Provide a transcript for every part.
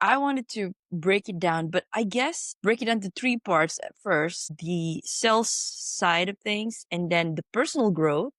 I wanted to break it down, but I guess break it into three parts at first: the sales side of things, and then the personal growth,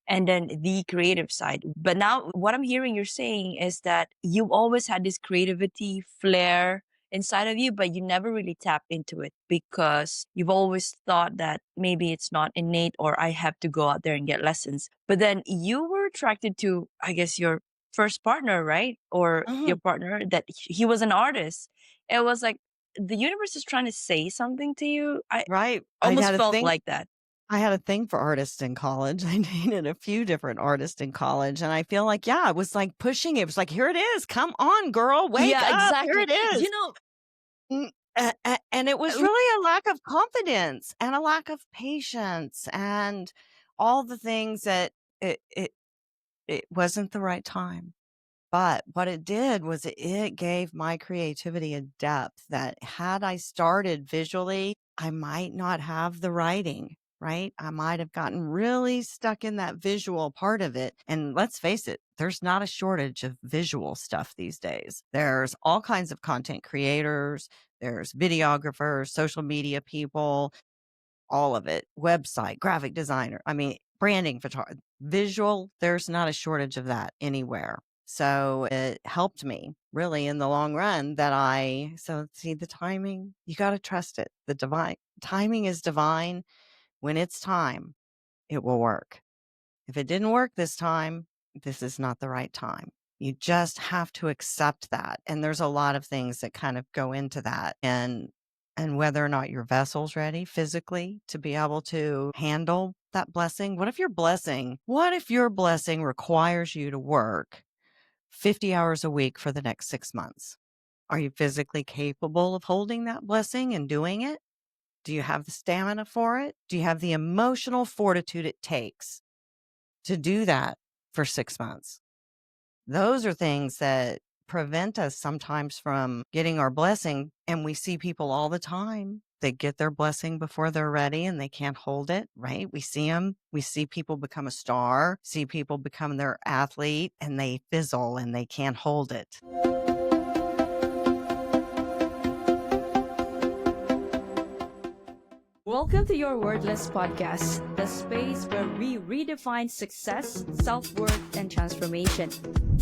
and then the creative side. But now, what I'm hearing you're saying is that you've always had this creativity flair inside of you, but you never really tapped into it because you've always thought that maybe it's not innate or I have to go out there and get lessons. But then you were attracted to, I guess, your first partner, right? Or Mhm. your partner that he was an artist. It was like the universe is trying to say something to you. I Right. almost felt like that. I had a thing for artists in college. I dated a few different artists in college, and I feel like, yeah, it was like pushing it. It was like, "Here it is. Come on, girl. Wake Yeah, up. Here exactly. it is." You know, And it was uh, really a lack of confidence and a lack of patience and all the things that it it it wasn't the right time. But what it did was it gave my creativity a depth that had I started visually, I might not have the writing, right? I might have gotten really stuck in that visual part of it. And let's face it, there's not a shortage of visual stuff these days. There's all kinds of content creators, there's videographers, social media people, all of it, website, graphic designer. I mean, branding, photography, visual, there's not a shortage of that anywhere. So it helped me really in the long run so see the timing, you got to trust it. The divine timing is divine. When it's time, it will work. If it didn't work this time, this is not the right time. You just have to accept that. And there's a lot of things that kind of go into that. And whether or not your vessel's ready physically to be able to handle that blessing. What if your blessing requires you to work 50 hours a week for the next 6 months? Are you physically capable of holding that blessing and doing it? Do you have the stamina for it? Do you have the emotional fortitude it takes to do that for 6 months? Those are things that prevent us sometimes from getting our blessing. And we see people all the time that get their blessing before they're ready and they can't hold it, right? We see them. We see people become a star, see people become their athlete and they fizzle and they can't hold it. Welcome to your Wordless Podcast, the space where we redefine success, self-worth, and transformation.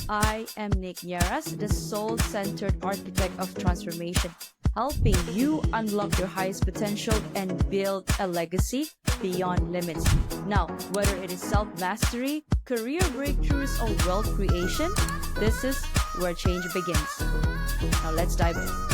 I am Nick Nieras, the soul-centered architect of transformation, helping you unlock your highest potential and build a legacy beyond limits. Now, whether it is self-mastery, career breakthroughs, or wealth creation, this is where change begins. Now let's dive in.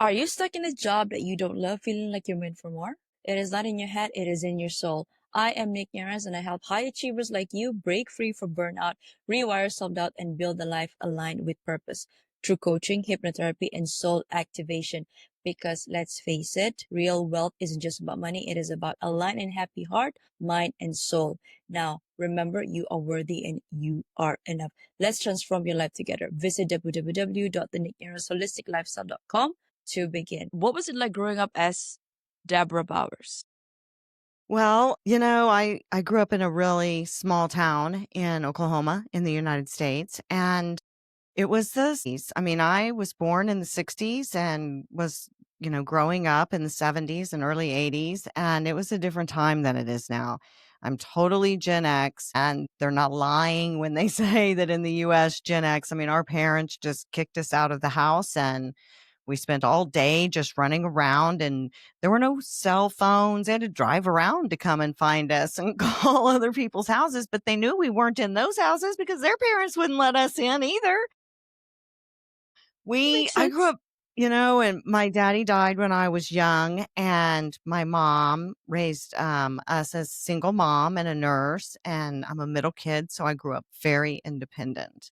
are you stuck in a job that you don't love, feeling like you're meant for more? It is not in your head, it is in your soul. I am Nick Nieras and I help high achievers like you break free from burnout, rewire self-doubt, and build a life aligned with purpose through coaching, hypnotherapy, and soul activation. Because let's face it, real wealth isn't just about money, it is about a aligned and happy heart, mind, and soul. Now, remember, you are worthy and you are enough. Let's transform your life together. Visit www.thenicknieras.holisticlifestyle.com to begin. What was it like growing up as Debra Bowers? Well, I grew up in a really small town in Oklahoma in the United States. And it was I mean, I was born in the 60s and was, growing up in the 70s and early 80s. And it was a different time than it is now. I'm totally Gen X, and they're not lying when they say that in the US, Gen X, I mean, our parents just kicked us out of the house and we spent all day just running around, and there were no cell phones. They had to drive around to come and find us and call other people's houses, but they knew we weren't in those houses because their parents wouldn't let us in either. Makes I grew sense. up, and my daddy died when I was young, and my mom raised us as a single mom and a nurse, and I'm a middle kid, so I grew up very independent.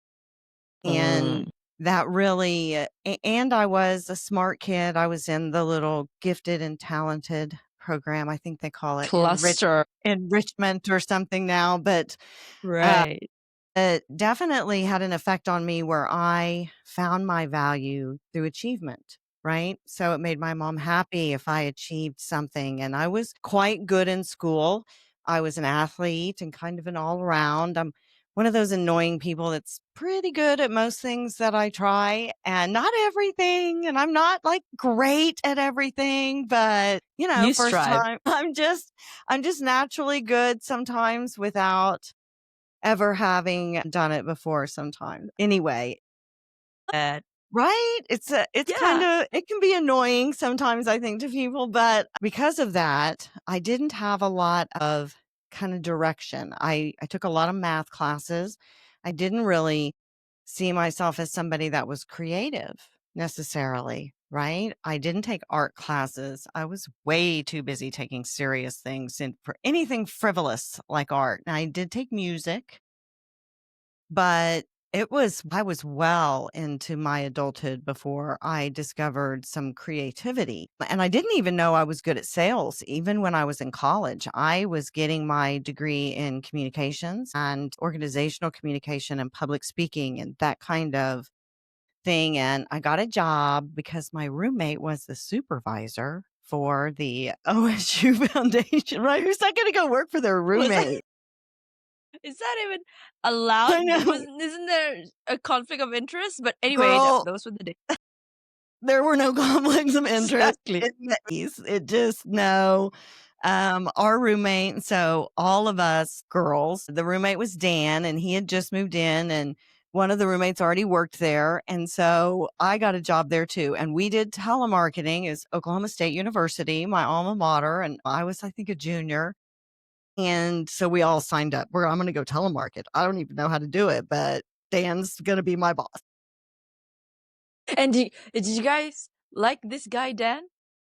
And Mm. that really, and I was a smart kid. I was in the little gifted and talented program. I think they call it Cluster. enrichment or something now, but uh, Right. it definitely had an effect on me where I found my value through achievement. Right. So it made my mom happy if I achieved something. And I was quite good in school, I was an athlete and kind of an all around. I'm one of those annoying people that's pretty good at most things that I try and not everything. And I'm not like great at everything, but You first strive. time I'm just naturally good sometimes without ever having done it before sometimes. Anyway, That right? It's yeah. kinda it can be annoying sometimes, I think, to people, but because of that, I didn't have a lot of kinda direction. I took a lot of math classes. I didn't really see myself as somebody that was creative necessarily, right? I didn't take art classes. I was way too busy taking serious things and for anything frivolous like art. Now, I did take music, but I was well into my adulthood before I discovered some creativity. And I didn't even know I was good at sales. Even when I was in college, I was getting my degree in communications and organizational communication and public speaking and that kind of thing. And I got a job because my roommate was the supervisor for the OSU Foundation, right? Who's not going to go work for their Was that, roommate? is that even allowed? I know, Isn't there a conflict of interest? But anyway, girl. those were the days. There were no conflicts of interest Exactly. in the East. It just no. Our roommate, so all of us girls, the roommate was Dan and he had just moved in and one of the roommates already worked there. And so I got a job there too. And we did telemarketing is Oklahoma State University, my alma mater. And I was, I think, a junior. And so we all signed up. I'm going to go telemarket. I don't even know how to do it, but Dan's going to be my boss. And did you guys like this guy, Dan?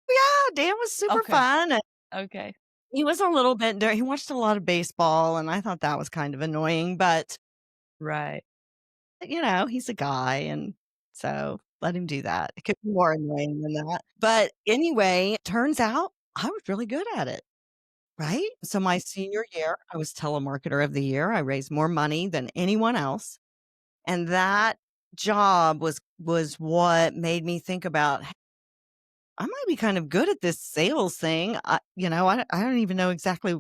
Yeah, Dan was super Okay. fun. Okay. He was a little bit he watched a lot of baseball, and I thought that was kind of annoying, but, Right. he's a guy, and so let him do that. It could be more annoying than that. But anyway, turns out I was really good at it, right? So my senior year, I was telemarketer of the year. I raised more money than anyone else, and that job was what made me think about, "Hey, I might be kind of good at this sales thing." I don't even know exactly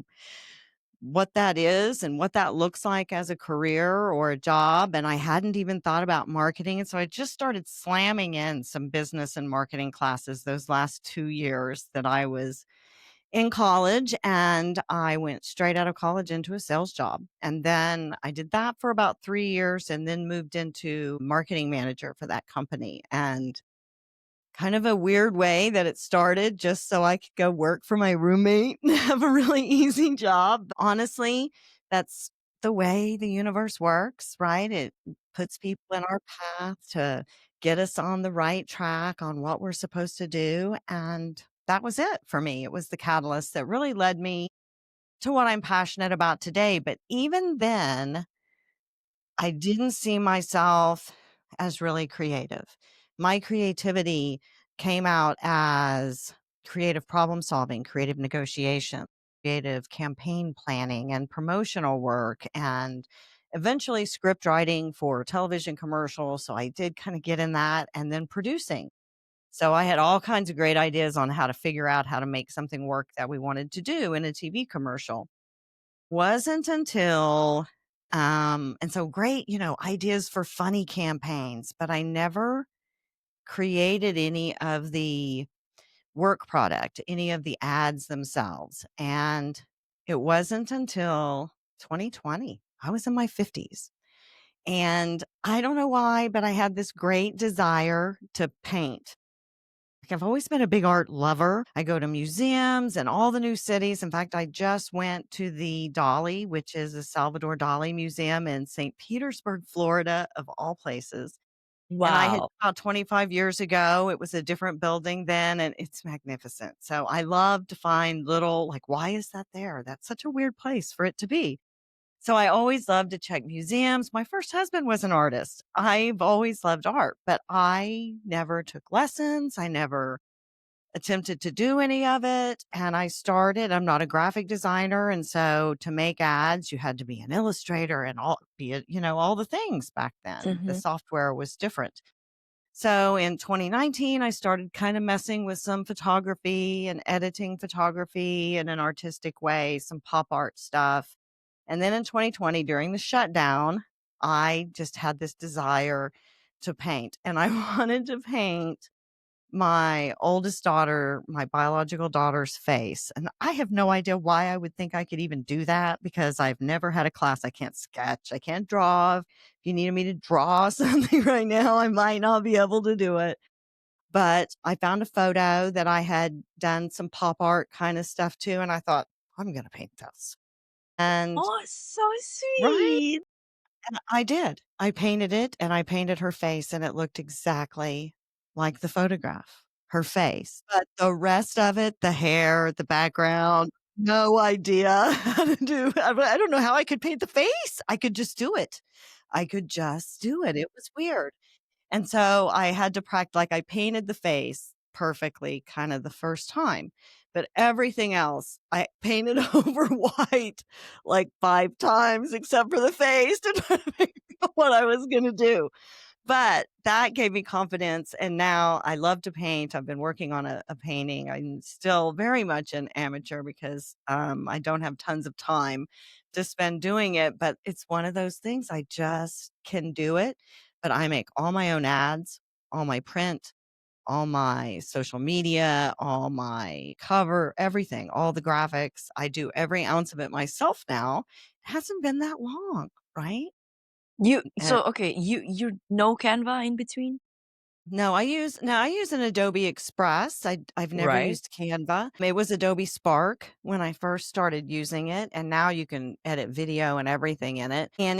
what that is and what that looks like as a career or a job. And I hadn't even thought about marketing. And so I just started slamming in some business and marketing classes those last 2 years that I was in college. And I went straight out of college into a sales job. And then I did that for about 3 years and then moved into marketing manager for that company. And kind of a weird way that it started just so I could go work for my roommate and have a really easy job. Honestly, that's the way the universe works, right? It puts people in our path to get us on the right track on what we're supposed to do. And that was it for me. It was the catalyst that really led me to what I'm passionate about today. But even then, I didn't see myself as really creative. My creativity came out as creative problem solving, creative negotiation, creative campaign planning, and promotional work, and eventually script writing for television commercials. So I did kind of get in that and then producing. So I had all kinds of great ideas on how to figure out how to make something work that we wanted to do in a TV commercial. Wasn't until and so great, ideas for funny campaigns, but I never created any of the work product, any of the ads themselves. And it wasn't until 2020. I was in my 50s. And I don't know why, but I had this great desire to paint. Like, I've always been a big art lover. I go to museums and all the new cities. In fact, I just went to the Dali, which is a Salvador Dali museum in St. Petersburg, Florida, of all places. And I had Wow. about 25 years ago. It was a different building then, and it's magnificent. So I love to find little, like, why is that there? That's such a weird place for it to be. So I always loved to check museums. My first husband was an artist. I've always loved art, but I never took lessons. I never attempted to do any of it. And I'm not a graphic designer. And so to make ads, you had to be an illustrator and all the things back then. The Hmm. software was different. So in 2019, I started kind of messing with some photography and editing photography in an artistic way, some pop art stuff. And then in 2020, during the shutdown, I just had this desire to paint. And I wanted to paint my oldest daughter, my biological daughter's face. And I have no idea why I would think I could even do that because I've never had a class. I can't sketch, I can't draw. If you needed me to draw something right now, I might not be able to do it. But I found a photo that I had done some pop art kind of stuff too. And I thought, I'm going to paint this. And Oh, so right. sweet. And I did. I painted it and I painted her face and it looked exactly like the photograph, her face. But the rest of it, the hair, the background, no idea how to do. I don't know how I could paint the face. I could just do it. I could just do it. It was weird. And so I had to practice, like I painted the face perfectly kind of the first time, but everything else I painted over white like 5 times except for the face to try to figure out what I was going to do. But that gave me confidence. And now I love to paint. I've been working on a painting. I'm still very much an amateur because I don't have tons of time to spend doing it. But it's one of those things I just can do it. But I make all my own ads, all my print, all my social media, all my cover, everything, all the graphics. I do every ounce of it myself now. It hasn't been that long, right? So okay, you no Canva in between? No, I use an Adobe Express. I've never Right. used Canva. It was Adobe Spark when I first started using it, and now you can edit video and everything in it. And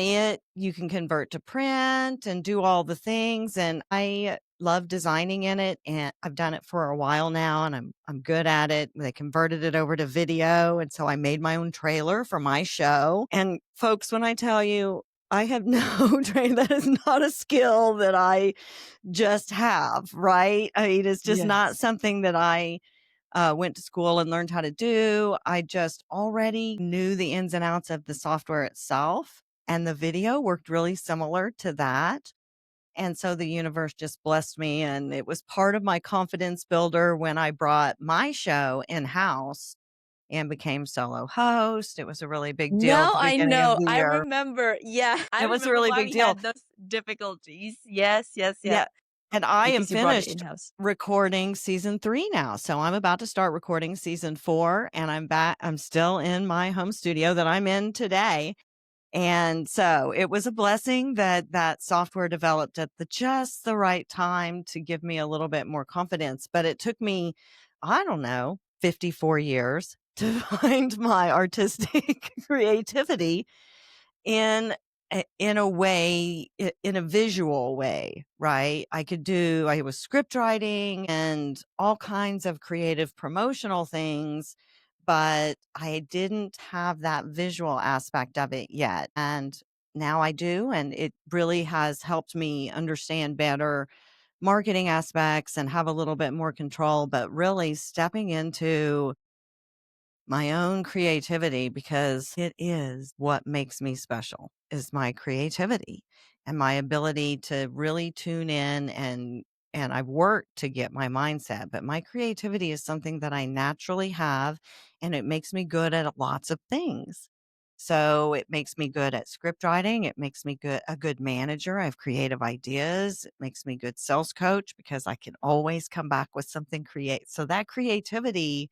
you can convert to print and do all the things. And I love designing in it, and I've done it for a while now, and I'm good at it. They converted it over to video, and so I made my own trailer for my show. And folks, when I tell you, I have no training. That is not a skill that I just have, right? I mean, it's just not Yes. something that I went to school and learned how to do. I just already knew the ins and outs of the software itself, and the video worked really similar to that. And so the universe just blessed me, and it was part of my confidence builder when I brought my show in house and became solo host. It was a really big deal at Now the I beginning of know. the I year. remember. Yeah, I It was a remember really why big we deal. had those difficulties. Yes, yes, yeah. Yeah. And I am Because you brought it finished in-house. recording season 3 now. So I'm about to start recording season 4 and I'm back. I'm still in my home studio that I'm in today. And so it was a blessing that that software developed at just the right time to give me a little bit more confidence. But it took me, I don't know, 54 years to find my artistic creativity in in a way, in a visual way, right? I was script writing and all kinds of creative promotional things, but I didn't have that visual aspect of it yet. And now I do. And it really has helped me understand better marketing aspects and have a little bit more control, but really stepping into my own creativity because it is what makes me special is my creativity and my ability to really tune in and I've worked to get my mindset, but my creativity is something that I naturally have and it makes me good at lots of things. So it makes me good at script writing. It makes me a good manager. I have creative ideas. It makes me good sales coach because I can always come back with something create. So that creativity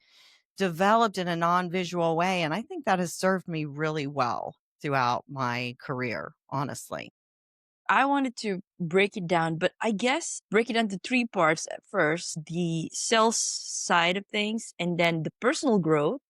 developed in a non-visual way. And I think that has served me really well throughout my career, honestly. I wanted to break it down, but I guess break it down to three parts at first: the sales side of things, and then the personal growth,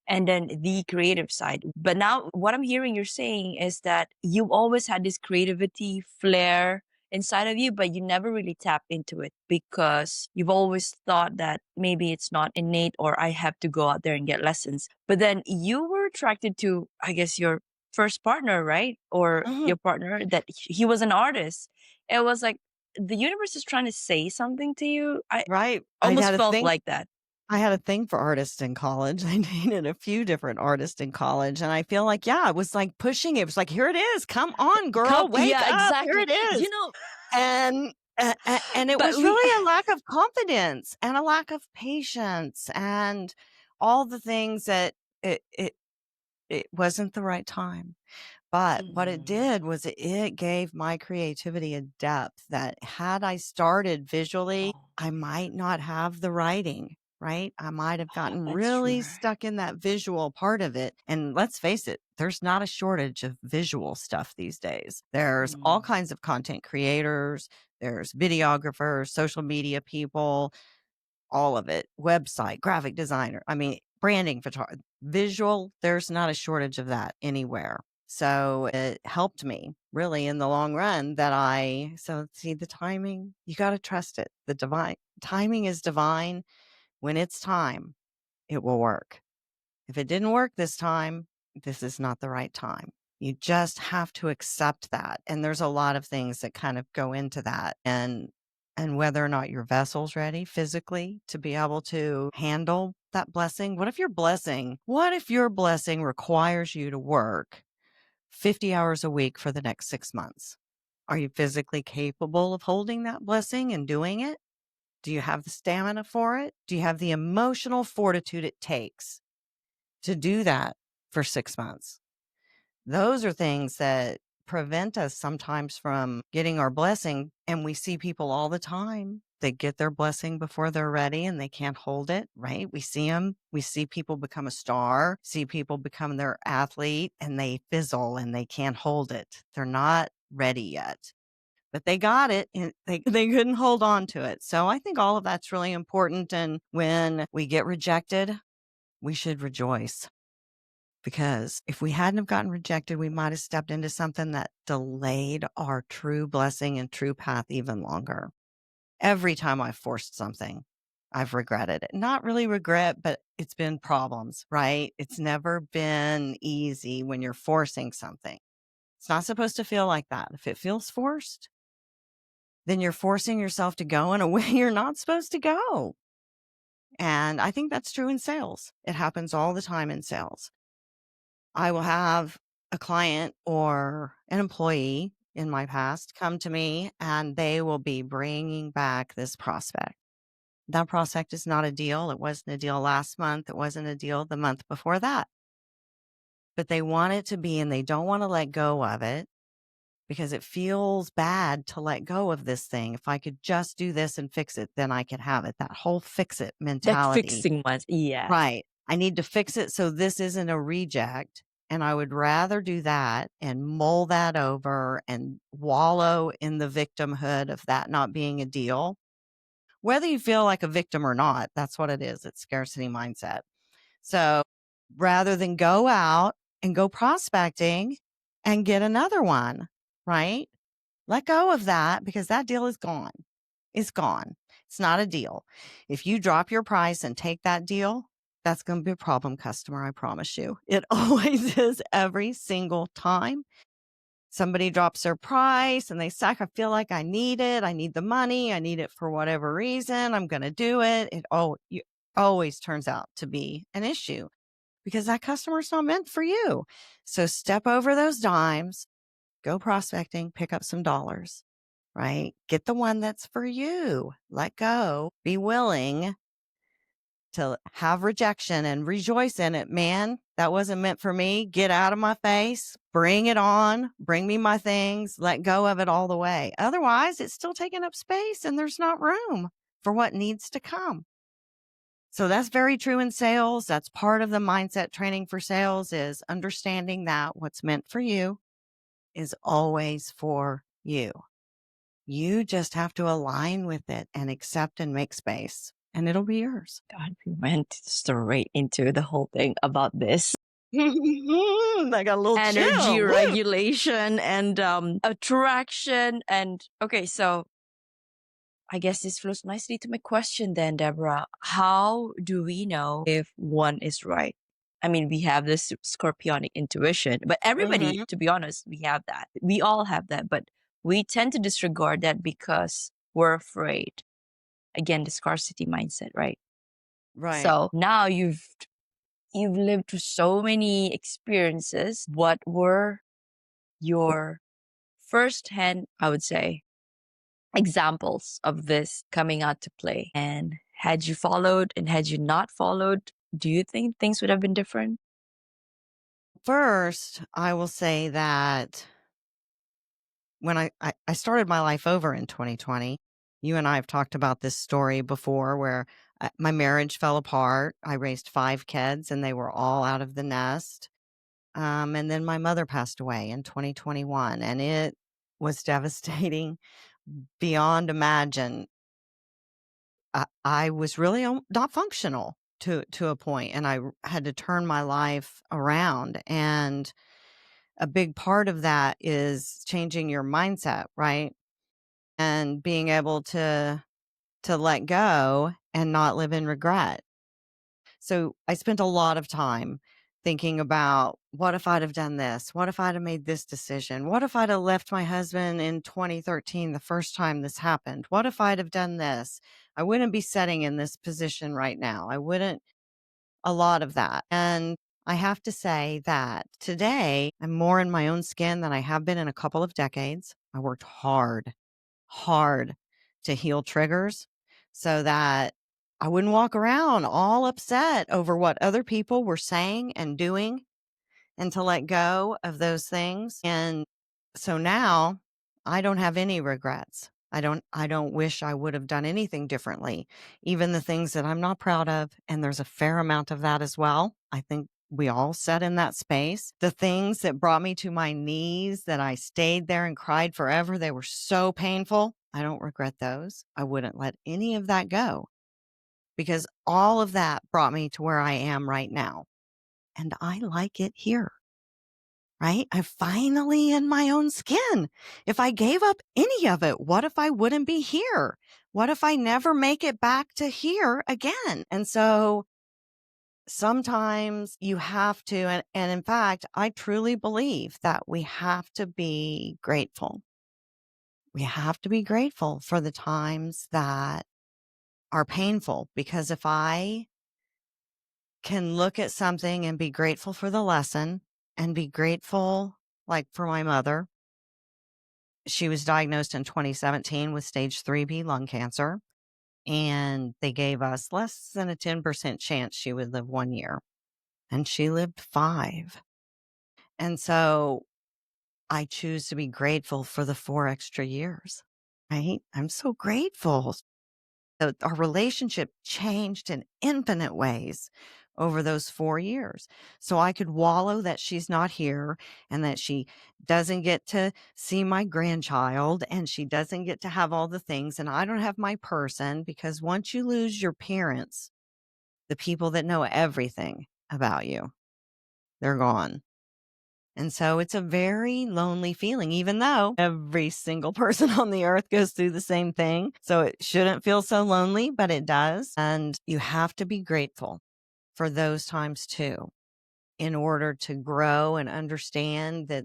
and then the creative side. But now, what I'm hearing you're saying is that you've always had this creativity flair inside of you, but you never really tap into it because you've always thought that maybe it's not innate or I have to go out there and get lessons. But then you were attracted to, I guess, your first partner, right? Or Mhm. your partner, that he was an artist. It was like the universe is trying to say something to you. I Right. almost felt like that. I had a thing for artists in college. I dated a few different artists in college. And I feel like, yeah, it was like pushing it. It was like, here it is. Come on, girl. Come, Wake yeah, up. Here exactly. it is. You know, And And it But was we really a lack of confidence and a lack of patience and all the things that it wasn't the right time. But what it did was it gave my creativity a depth that had I started visually, I might not have the writing, right? I might have gotten that's true. really stuck in that visual part of it. And let's face it, there's not a shortage of visual stuff these days. There's all kinds of content creators, there's videographers, social media people, all of it, website, graphic designer. I mean, branding, photography, visual, there's not a shortage of that anywhere. So it helped me really in the long run so see the timing, you got to trust it. The divine timing is divine. When it's time, it will work. If it didn't work this time, this is not the right time. You just have to accept that. And there's a lot of things that kind of go into that. And whether or not your vessel's ready physically to be able to handle that blessing. What if your blessing requires you to work 50 hours a week for the next 6 months? Are you physically capable of holding that blessing and doing it? Do you have the stamina for it? Do you have the emotional fortitude it takes to do that for 6 months? Those are things that prevent us sometimes from getting our blessing. And we see people all the time that get their blessing before they're ready and they can't hold it, right? We see them. We see people become a star, see people become their athlete, and they fizzle and they can't hold it. They're not ready yet. But they got it and they couldn't hold on to it. So I think all of that's really important. And when we get rejected, we should rejoice. Because if we hadn't have gotten rejected, we might have stepped into something that delayed our true blessing and true path even longer. Every time I've forced something, I've regretted it. Not really regret, but it's been problems, right? It's never been easy when you're forcing something. It's not supposed to feel like that. If it feels forced, then you're forcing yourself to go in a way you're not supposed to go. And I think that's true in sales. It happens all the time in sales. I will have a client or an employee in my past come to me and they will be bringing back this prospect. That prospect is not a deal. It wasn't a deal last month. It wasn't a deal the month before that. But they want it to be and they don't want to let go of it because it feels bad to let go of this thing. If I could just do this and fix it, then I could have it. That whole fix it that mentality. fixing one, yeah. Right. I need to fix it so this isn't a reject. And I would rather do that and mull that over and wallow in the victimhood of that not being a deal. Whether you feel like a victim or not, that's what it is. It's scarcity mindset. So rather than go out and go prospecting and get another one, right? Let go of that because that deal is gone. It's gone. It's not a deal. If you drop your price and take that deal, that's going to be a problem customer, I promise you. It always is every single time. Somebody drops their price and they say, I feel like I need it. I need the money. I need it for whatever reason. I'm going to do it. It always turns out to be an issue because that customer's not meant for you. So step over those dimes, go prospecting, pick up some dollars, right? Get the one that's for you. Let go. Be willing to have rejection and rejoice in it. Man, that wasn't meant for me. Get out of my face. Bring it on. Bring me my things. Let go of it all the way. Otherwise, it's still taking up space and there's not room for what needs to come. So that's very true in sales. That's part of the mindset training for sales is understanding that what's meant for you is always for you. You just have to align with it and accept and make space, and it'll be yours. God, we went straight into the whole thing about this I got a little energy chill. Woo! regulation and attraction. And okay, so I guess this flows nicely to my question then, Deborah. How do we know if one is right? I mean, we have this scorpionic intuition, but everybody, Mhm. to be honest, we have that. We all have that, but we tend to disregard that because we're afraid. Again, the scarcity mindset, right? Right. So now you've lived through so many experiences. What were your firsthand, I would say, examples of this coming out to play? And had you followed and had you not followed, do you think things would have been different? First, I will say that when I started my life over in 2020, you and I have talked about this story before where my marriage fell apart. I raised 5 kids and they were all out of the nest. And then my mother passed away in 2021 and it was devastating beyond imagine. I was really not functional to a point, and I had to turn my life around. And a big part of that is changing your mindset, right? And being able to let go and not live in regret. So I spent a lot of time thinking about what if I'd have done this? What if I'd have made this decision? What if I'd have left my husband in 2013 the first time this happened? What if I'd have done this? I wouldn't be sitting in this position right now. I wouldn't, a lot of that. And I have to say that today I'm more in my own skin than I have been in a couple of decades. I worked hard to heal triggers so that I wouldn't walk around all upset over what other people were saying and doing, and to let go of those things. And so now I don't have any regrets. I don't wish I would have done anything differently, even the things that I'm not proud of. And there's a fair amount of that as well. I think we all sat in that space. The things that brought me to my knees, that I stayed there and cried forever, they were so painful. I don't regret those. I wouldn't let any of that go because all of that brought me to where I am right now. And I like it here, right? I'm finally in my own skin. If I gave up any of it, what if I wouldn't be here? What if I never make it back to here again? And so sometimes you have to, and in fact, I truly believe that we have to be grateful. We have to be grateful for the times that are painful, because if I can look at something and be grateful for the lesson and be grateful, like for my mother, she was diagnosed in 2017 with stage 3B lung cancer, and they gave us less than a 10% chance she would live 1 year, and she lived 5. And so I choose to be grateful for the 4 extra years, right? I'm so grateful. So our relationship changed in infinite ways over those 4 years. So I could wallow that she's not here and that she doesn't get to see my grandchild and she doesn't get to have all the things, and I don't have my person, because once you lose your parents, the people that know everything about you, they're gone. And so it's a very lonely feeling, even though every single person on the earth goes through the same thing. So it shouldn't feel so lonely, but it does. And you have to be grateful for those times too, in order to grow and understand that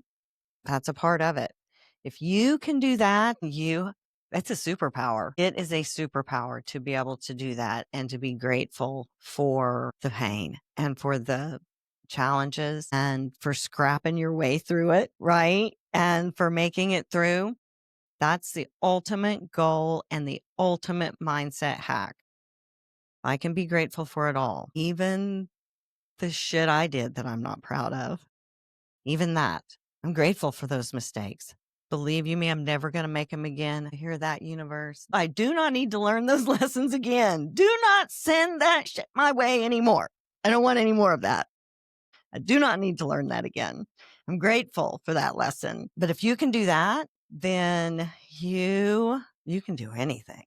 that's a part of it. If you can do that, it's a superpower. It is a superpower to be able to do that and to be grateful for the pain and for the challenges and for scrapping your way through it, right? And for making it through. That's the ultimate goal and the ultimate mindset hack. I can be grateful for it all, even the shit I did that I'm not proud of. Even that. I'm grateful for those mistakes. Believe you me, I'm never going to make them again. I hear that, universe. I do not need to learn those lessons again. Do not send that shit my way anymore. I don't want any more of that. I do not need to learn that again. I'm grateful for that lesson. But if you can do that, then you can do anything.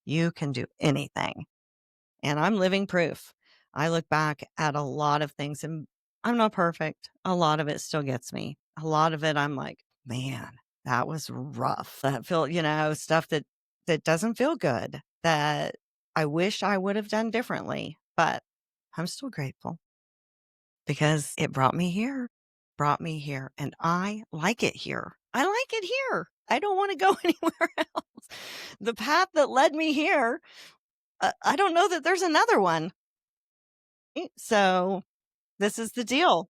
You can do anything. And I'm living proof. I look back at a lot of things and I'm not perfect. A lot of it still gets me. A lot of it I'm like, man, that was rough. That stuff that doesn't feel good, that I wish I would have done differently, but I'm still grateful because it brought me here, and I like it here. I like it here. I don't want to go anywhere else. The path that led me here, I don't know that there's another one. So this is the deal.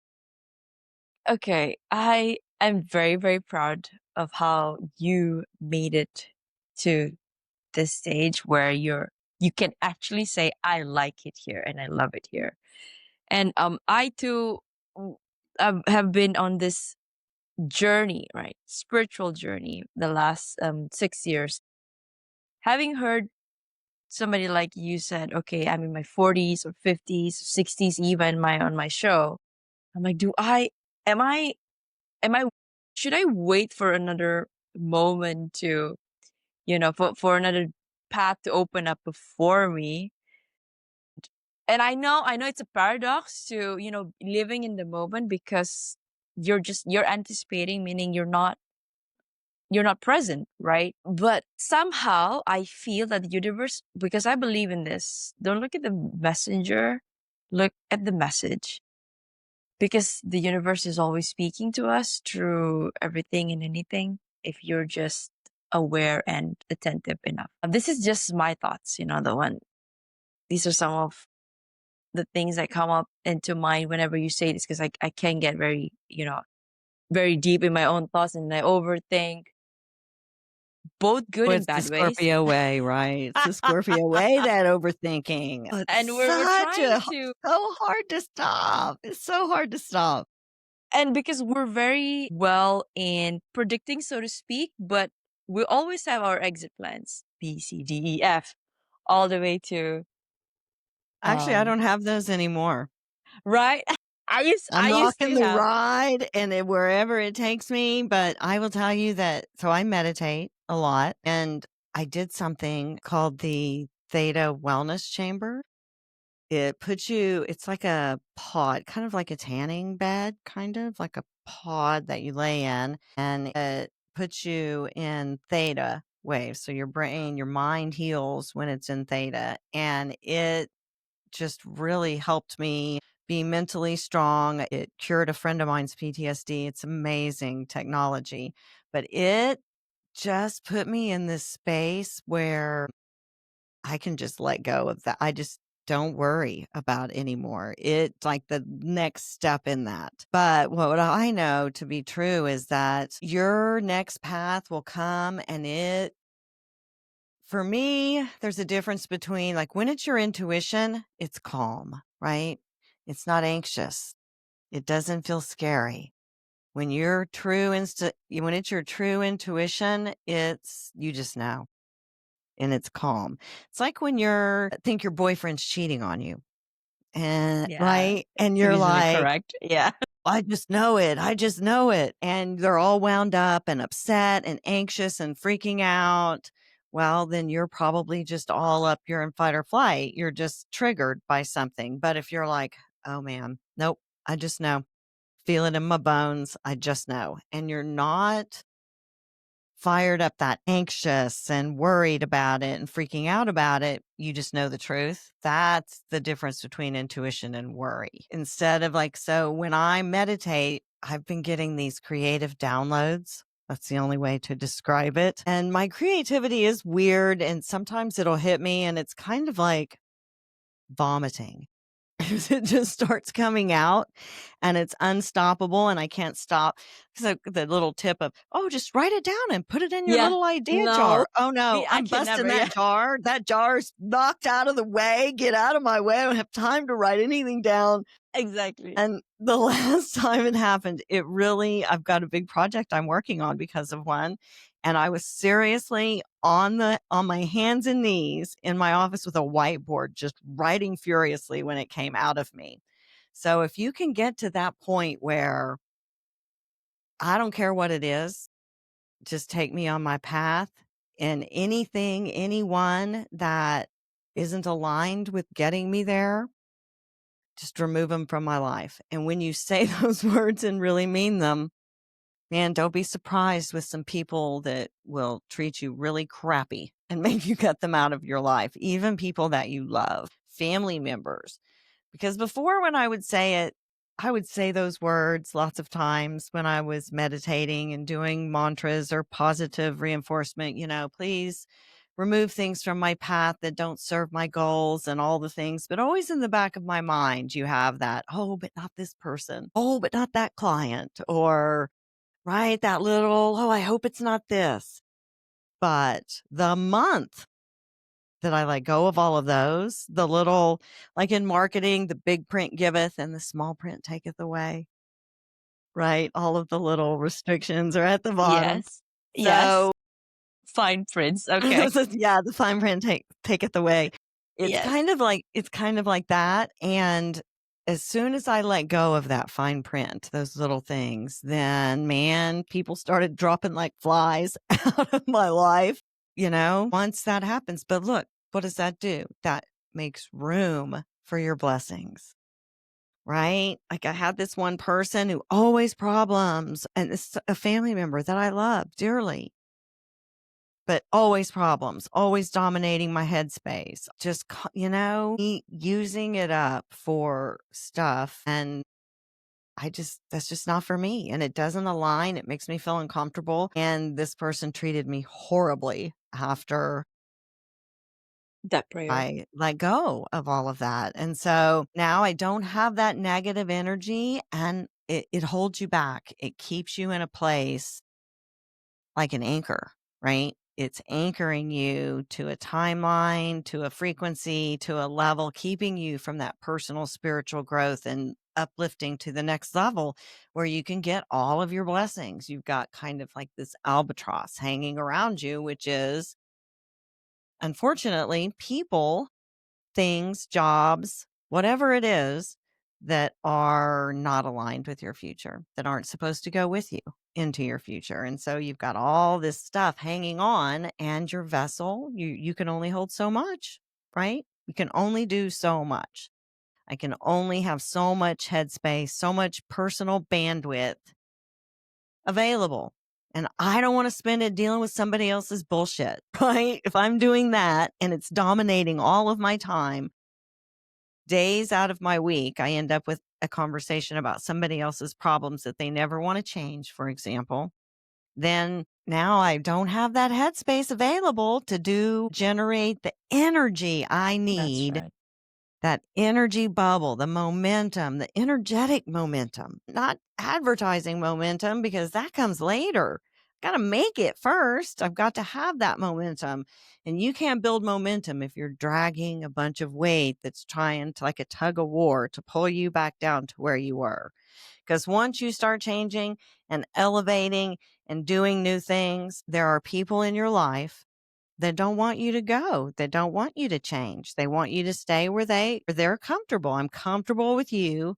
Okay, I am very, very proud of how you made it to this stage where you can actually say, I like it here and I love it here. And I too have been on this journey, right? Spiritual journey the last 6 years. Having heard somebody like you said, okay, I'm in my 40s or 50s, 60s, even my on my show. I'm like, am I, am I, should I wait for another moment to, for another path to open up before me? And I know it's a paradox to, living in the moment because you're anticipating, meaning you're not present, right? But somehow I feel that the universe, because I believe in this, don't look at the messenger, look at the message. Because the universe is always speaking to us through everything and anything if you're just aware and attentive enough. This is just my thoughts, these are some of the things that come up into mind whenever you say this, because I can get very, very deep in my own thoughts and I overthink, both good Well, and it's the bad ways. Scorpio way, right? It's the Scorpio way, that overthinking. Oh, it's And we're trying to, so hard to stop. It's so hard to stop. and because we're very well in predicting, so to speak, but we always have our exit plans, B, C, D, E, F, all the way to, Actually, I um, don't have those anymore. right? I'm I used rocking to the have, ride and wherever it takes me. But I will tell you that, so I meditate a lot and I did something called the Theta Wellness Chamber. It puts you, it's like a pod, kind of like a tanning bed, kind of like a pod that you lay in, and it puts you in theta waves. So your brain, your mind heals when it's in theta. And it just really helped me be mentally strong. It cured a friend of mine's PTSD. It's amazing technology, but it just put me in this space where I can just let go of that. I just don't worry about anymore. It's like the next step in that. But what I know to be true is that your next path will come, and for me, there's a difference between, like, when it's your intuition, it's calm, right? It's not anxious. It doesn't feel scary. When when it's your true intuition, you just know, and it's calm. It's like when think your boyfriend's cheating on you, and yeah, right, and you're usually like, correct. Yeah. I just know it. I just know it. And they're all wound up and upset and anxious and freaking out. Well, then you're probably just all up. You're in fight or flight. You're just triggered by something. But if you're like, oh man, nope, I just know, feel it in my bones. I just know. And you're not fired up, that anxious and worried about it and freaking out about it. You just know the truth. That's the difference between intuition and worry. Instead of like, so when I meditate, I've been getting these creative downloads. That's the only way to describe it. And my creativity is weird, and sometimes it'll hit me and it's kind of like vomiting. It just starts coming out and it's unstoppable and I can't stop. So the little tip of, oh, just write it down and put it in your Yeah. little idea No, jar. Oh no, me, I I'm can busting never. Yeah. that jar. That jar's knocked out of the way. Get out of my way. I don't have time to write anything down. Exactly. And the last time it happened, I've got a big project I'm working on because of one. And I was seriously on my hands and knees in my office with a whiteboard, just writing furiously when it came out of me. So if you can get to that point where I don't care what it is, just take me on my path, and anyone that isn't aligned with getting me there, just remove them from my life. And when you say those words and really mean them, man, don't be surprised with some people that will treat you really crappy and make you cut them out of your life, even people that you love, family members. Because before, when I would say it, I would say those words lots of times when I was meditating and doing mantras or positive reinforcement, please remove things from my path that don't serve my goals and all the things. But always in the back of my mind, you have that, oh, but not this person. Oh, but not that client. Or, right, that little, oh, I hope it's not this. But the month that I let go of all of those, the little, like in marketing, the big print giveth and the small print taketh away, right? All of the little restrictions are at the bottom. Yes. Yes. So, Fine prints. Okay. yeah, the fine print taketh away. Yes. It's kind of like that. And as soon as I let go of that fine print, those little things, then man, people started dropping like flies out of my life, once that happens. But look, what does that do? That makes room for your blessings, right? Like I had this one person who always problems, and it's a family member that I love dearly, but always problems, always dominating my headspace, just, me using it up for stuff. And that's just not for me. And it doesn't align. It makes me feel uncomfortable. And this person treated me horribly after That prayer. I let go of all of that. And so now I don't have that negative energy, and it holds you back. It keeps you in a place like an anchor, right? It's anchoring you to a timeline, to a frequency, to a level, keeping you from that personal spiritual growth and uplifting to the next level where you can get all of your blessings. You've got kind of like this albatross hanging around you, which is unfortunately people, things, jobs, whatever it is that are not aligned with your future, that aren't supposed to go with you into your future. And so you've got all this stuff hanging on, and your vessel, you can only hold so much, right? You can only do so much. I can only have so much headspace, so much personal bandwidth available. And I don't want to spend it dealing with somebody else's bullshit, right? If I'm doing that and it's dominating all of my time, days out of my week, I end up with a conversation about somebody else's problems that they never want to change, for example, then now I don't have that headspace available to generate the energy I That's need, right. that energy bubble, the momentum, the energetic momentum, not advertising momentum, because that comes later. Got to make it first. I've got to have that momentum. And you can't build momentum if you're dragging a bunch of weight that's trying to, like a tug of war, to pull you back down to where you were. Because once you start changing and elevating and doing new things, there are people in your life that don't want you to go. They don't want you to change. They want you to stay where they're comfortable. I'm comfortable with you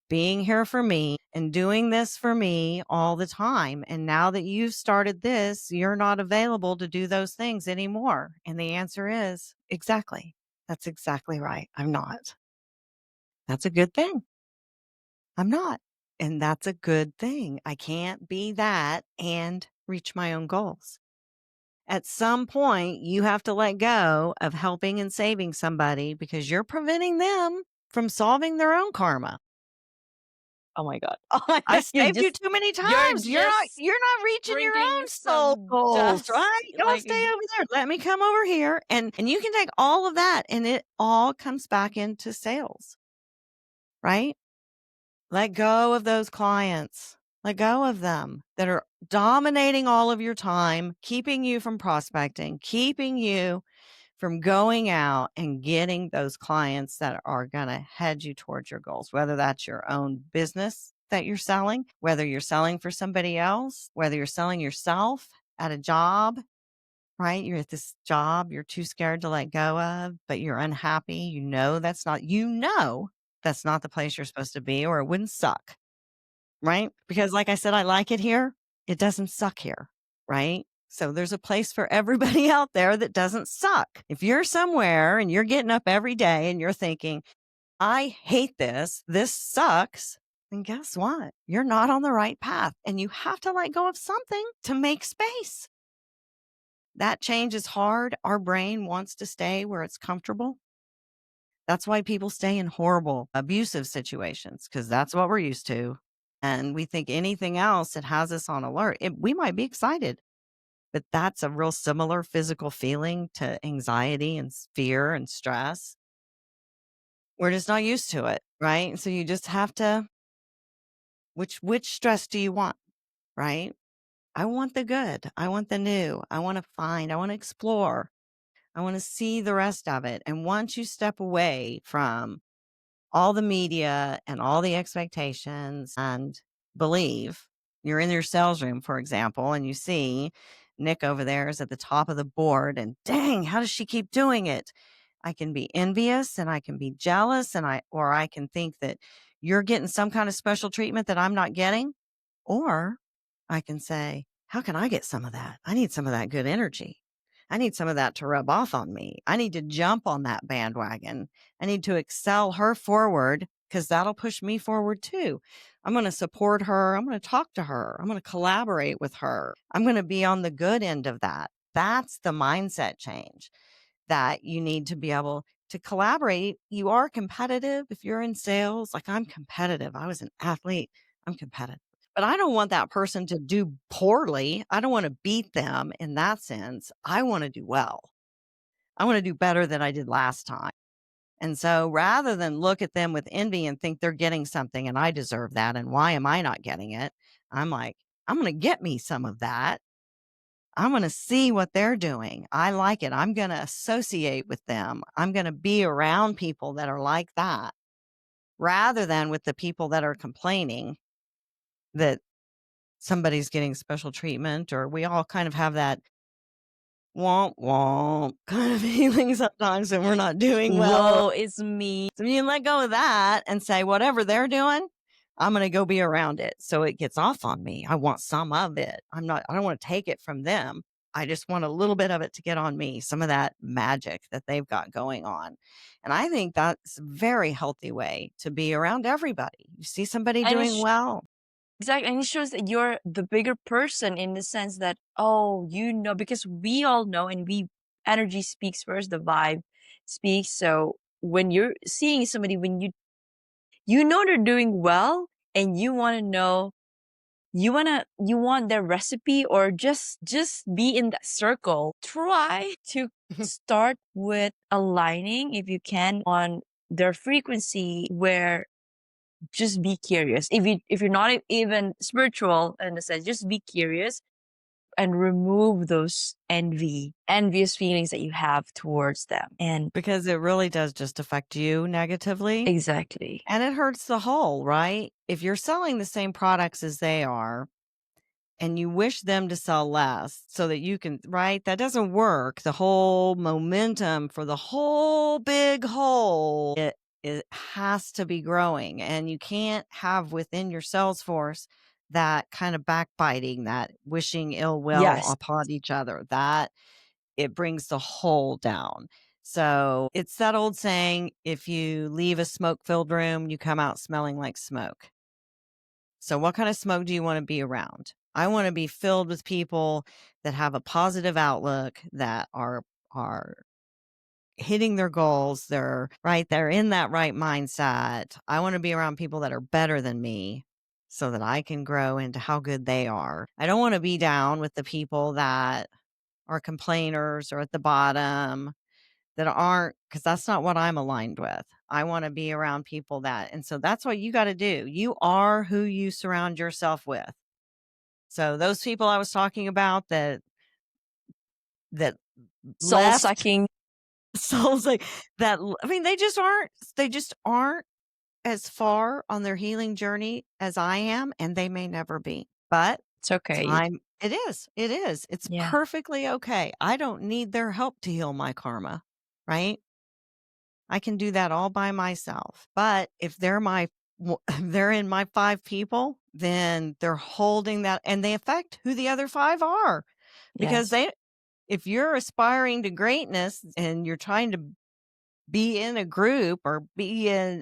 being here for me and doing this for me all the time. And now that you've started this, you're not available to do those things anymore. And the answer is exactly. That's exactly right. I'm not. That's a good thing. I'm not. And that's a good thing. I can't be that and reach my own goals. At some point, you have to let go of helping and saving somebody because you're preventing them from solving their own karma. Oh my God. Oh my I God. saved you too many You're times. just You're not reaching your bringing own soul some goals, dust. right? Don't Like, stay over there. Let me come over here, and you can take all of that, and it all comes back into sales, right? Let go of those clients. Let go of them that are dominating all of your time, keeping you from prospecting, keeping you from going out and getting those clients that are going to head you towards your goals, whether that's your own business that you're selling, whether you're selling for somebody else, whether you're selling yourself at a job, right? You're at this job you're too scared to let go of, but you're unhappy. That's not the place you're supposed to be, or it wouldn't suck, right? Because like I said, I like it here. It doesn't suck here, right? So there's a place for everybody out there that doesn't suck. If you're somewhere and you're getting up every day and you're thinking, I hate this, this sucks, then guess what? You're not on the right path, and you have to let go of something to make space. That change is hard. Our brain wants to stay where it's comfortable. That's why people stay in horrible, abusive situations, because that's what we're used to. And we think anything else that has us on alert, we might be excited, but that's a real similar physical feeling to anxiety and fear and stress. We're just not used to it, right? So you just have to, which stress do you want, right? I want the good. I want the new. I want to find, I want to explore. I want to see the rest of it. And once you step away from all the media and all the expectations and believe, you're in your sales room, for example, and you see Nick over there is at the top of the board and dang, how does she keep doing it? I can be envious and I can be jealous or I can think that you're getting some kind of special treatment that I'm not getting. Or I can say, how can I get some of that? I need some of that good energy. I need some of that to rub off on me. I need to jump on that bandwagon. I need to excel her forward because that'll push me forward too. I'm going to support her. I'm going to talk to her. I'm going to collaborate with her. I'm going to be on the good end of that. That's the mindset change that you need to be able to collaborate. You are competitive. If you're in sales, like I'm competitive. I was an athlete. I'm competitive. But I don't want that person to do poorly. I don't want to beat them in that sense. I want to do well. I want to do better than I did last time. And so rather than look at them with envy and think they're getting something and I deserve that and why am I not getting it? I'm like, I'm going to get me some of that. I'm going to see what they're doing. I like it. I'm going to associate with them. I'm going to be around people that are like that rather than with the people that are complaining that somebody's getting special treatment, or we all kind of have that womp womp kind of feeling sometimes when we're not doing well. Whoa, it's me. So you can let go of that and say, whatever they're doing, I'm going to go be around it. So it gets off on me. I want some of it. I don't want to take it from them. I just want a little bit of it to get on me, some of that magic that they've got going on. And I think that's a very healthy way to be around everybody. You see somebody And doing well. exactly. And it shows that you're the bigger person in the sense that, oh, because we all know and energy speaks first, the vibe speaks. So when you're seeing somebody, when you know they're doing well and you want to know, you want their recipe or just be in that circle, try to start with aligning if you can on their frequency where just be curious. If you're not even spiritual in a sense, just be curious and remove those envious feelings that you have towards them. And Because it really does just affect you negatively. exactly. And it hurts the whole, right? If you're selling the same products as they are and you wish them to sell less so that you can, right? That doesn't work. The whole momentum for the whole big whole, it has to be growing. And you can't have within your sales force that kind of backbiting, that wishing ill will Yes. upon each other. That it brings the whole down. So it's that old saying, if you leave a smoke filled room, you come out smelling like smoke. So what kind of smoke do you want to be around? I want to be filled with people that have a positive outlook, that are hitting their goals. They're right. They're in that right mindset. I want to be around people that are better than me so that I can grow into how good they are. I don't want to be down with the people that are complainers or at the bottom that aren't, because that's not what I'm aligned with. I want to be around people and so that's what you got to do. You are who you surround yourself with. So those people I was talking about that Soul left sucking. souls like that. I mean, they just aren't as far on their healing journey as I am, and they may never be. But It's okay. it is. It's Yeah. perfectly okay. I don't need their help to heal my karma, right? I can do that all by myself. But if they're in my 5 people, then they're holding that and they affect who the other 5 are. Because Yes. if you're aspiring to greatness and you're trying to be in a group or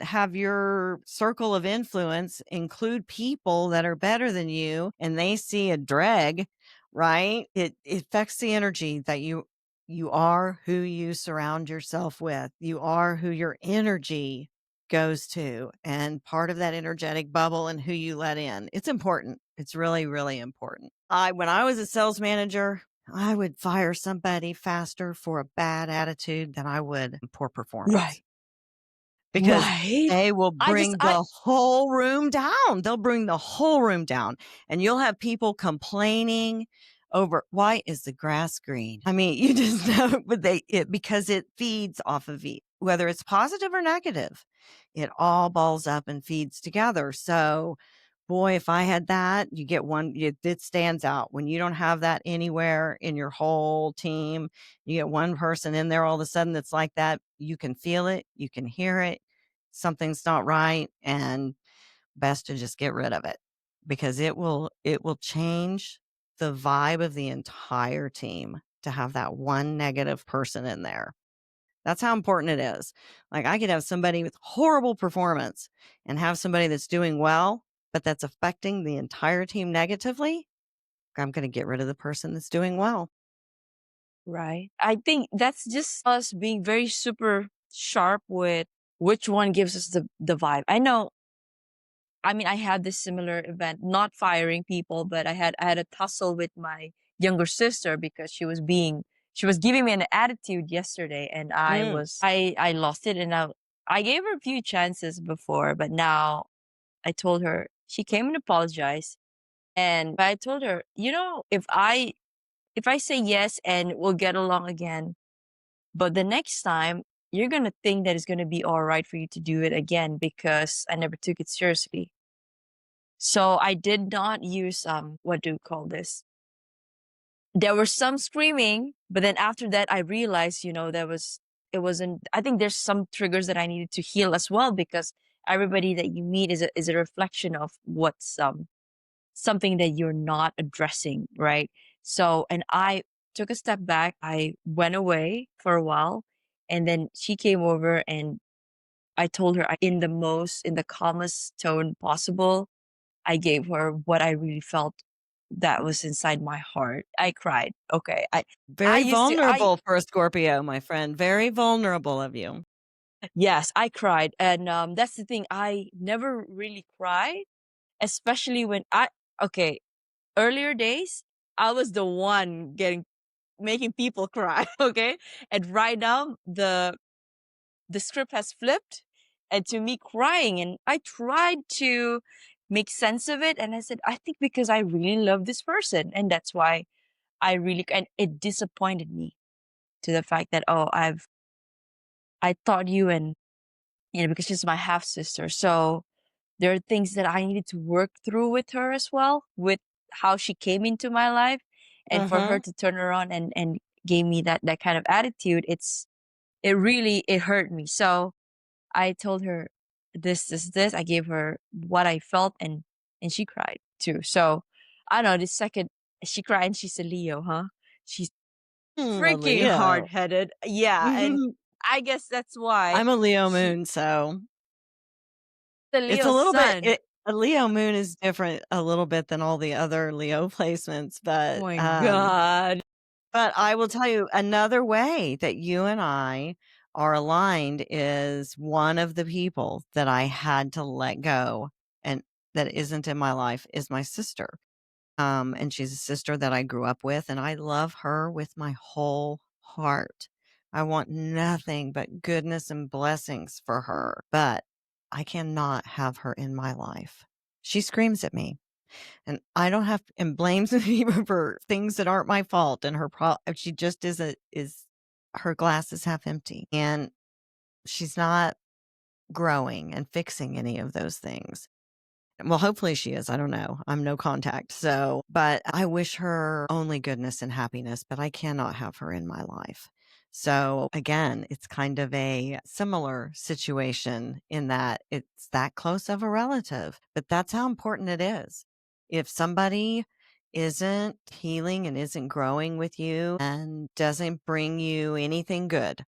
have your circle of influence include people that are better than you and they see a dreg, right? It affects the energy that you are who you surround yourself with. You are who your energy goes to, and part of that energetic bubble and who you let in. It's important. It's really, really important. When I was a sales manager, I would fire somebody faster for a bad attitude than I would poor performance. Right. because Right? they will I just bring I the whole room down. They'll bring the whole room down, and you'll have people complaining over why is the grass green? I mean, you just know, but because it feeds off of whether it's positive or negative, it all balls up and feeds together. So, boy, if I had that, you get one, it stands out when you don't have that anywhere in your whole team. You get one person in there all of a sudden that's like that. You can feel it, you can hear it. Something's not right, and best to just get rid of it because it will change the vibe of the entire team to have that one negative person in there. That's how important it is. Like I could have somebody with horrible performance and have somebody that's doing well, but that's affecting the entire team negatively. I'm going to get rid of the person that's doing well. right. I think that's just us being very super sharp with which one gives us the vibe. I mean, I had this similar event, not firing people, but I had a tussle with my younger sister because she was giving me an attitude yesterday, and Mm, I lost it, and I gave her a few chances before, but now I told her. She came and apologized, and I told her, if I say yes and we'll get along again, but the next time you're gonna think that it's gonna be all right for you to do it again because I never took it seriously. So I did not use what do you call this? There was some screaming, but then after that I realized, it wasn't. I think there's some triggers that I needed to heal as well because everybody that you meet is a reflection of what's something that you're not addressing, right? So, and I took a step back. I went away for a while, and then she came over and I told her in the calmest tone possible, I gave her what I really felt that was inside my heart. I cried. Okay. I very used to, vulnerable for a Scorpio, my friend. Very vulnerable of you. yes, I cried. And that's the thing. I never really cried, especially okay, earlier days, I was the one making people cry. Okay. And right now, the script has flipped and to me crying, and I tried to make sense of it, and I said, I think because I really love this person, and that's why and it disappointed me to the fact that, oh, I thought you, and because she's my half sister, so there are things that I needed to work through with her as well, with how she came into my life, and for her Mm-hmm. to turn around and gave me that kind of attitude. It hurt me. So I told her this. I gave her what I felt, and she cried too. So I don't know. The second she cried, and she's a Leo, huh? She's A freaking hard Leo. headed. Yeah, and I guess that's why I'm a Leo she moon, so the it's a Leo little bit sun. a Leo moon is different a little bit than all the other Leo placements, Oh but, my god. I will tell you another way that you and I are aligned is one of the people that I had to let go and that isn't in my life is my sister. And she's a sister that I grew up with, and I love her with my whole heart. I want nothing but goodness and blessings for her, but I cannot have her in my life. She screams at me, and I don't have and blames me for things that aren't my fault. And she just is her glass is half empty, and she's not growing and fixing any of those things. Well, hopefully she is. I don't know. I'm no contact. So, but I wish her only goodness and happiness, but I cannot have her in my life. So again, it's kind of a similar situation in that it's that close of a relative, but that's how important it is. If somebody isn't healing and isn't growing with you and doesn't bring you anything good,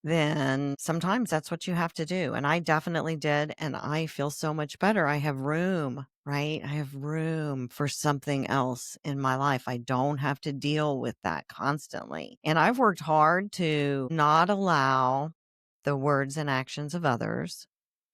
then sometimes that's what you have to do. And I definitely did. And I feel so much better. I have room, right? I have room for something else in my life. I don't have to deal with that constantly. And I've worked hard to not allow the words and actions of others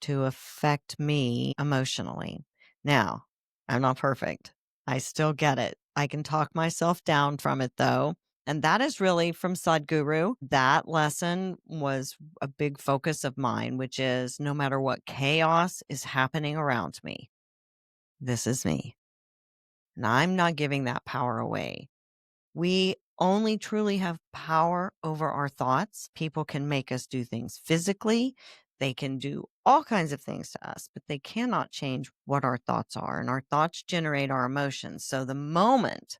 to affect me emotionally. Now, I'm not perfect. I still get it. I can talk myself down from it though. And that is really from Sadhguru. That lesson was a big focus of mine, which is no matter what chaos is happening around me, this is me. And I'm not giving that power away. We only truly have power over our thoughts. People can make us do things physically. They can do all kinds of things to us, but they cannot change what our thoughts are. And our thoughts generate our emotions. So the moment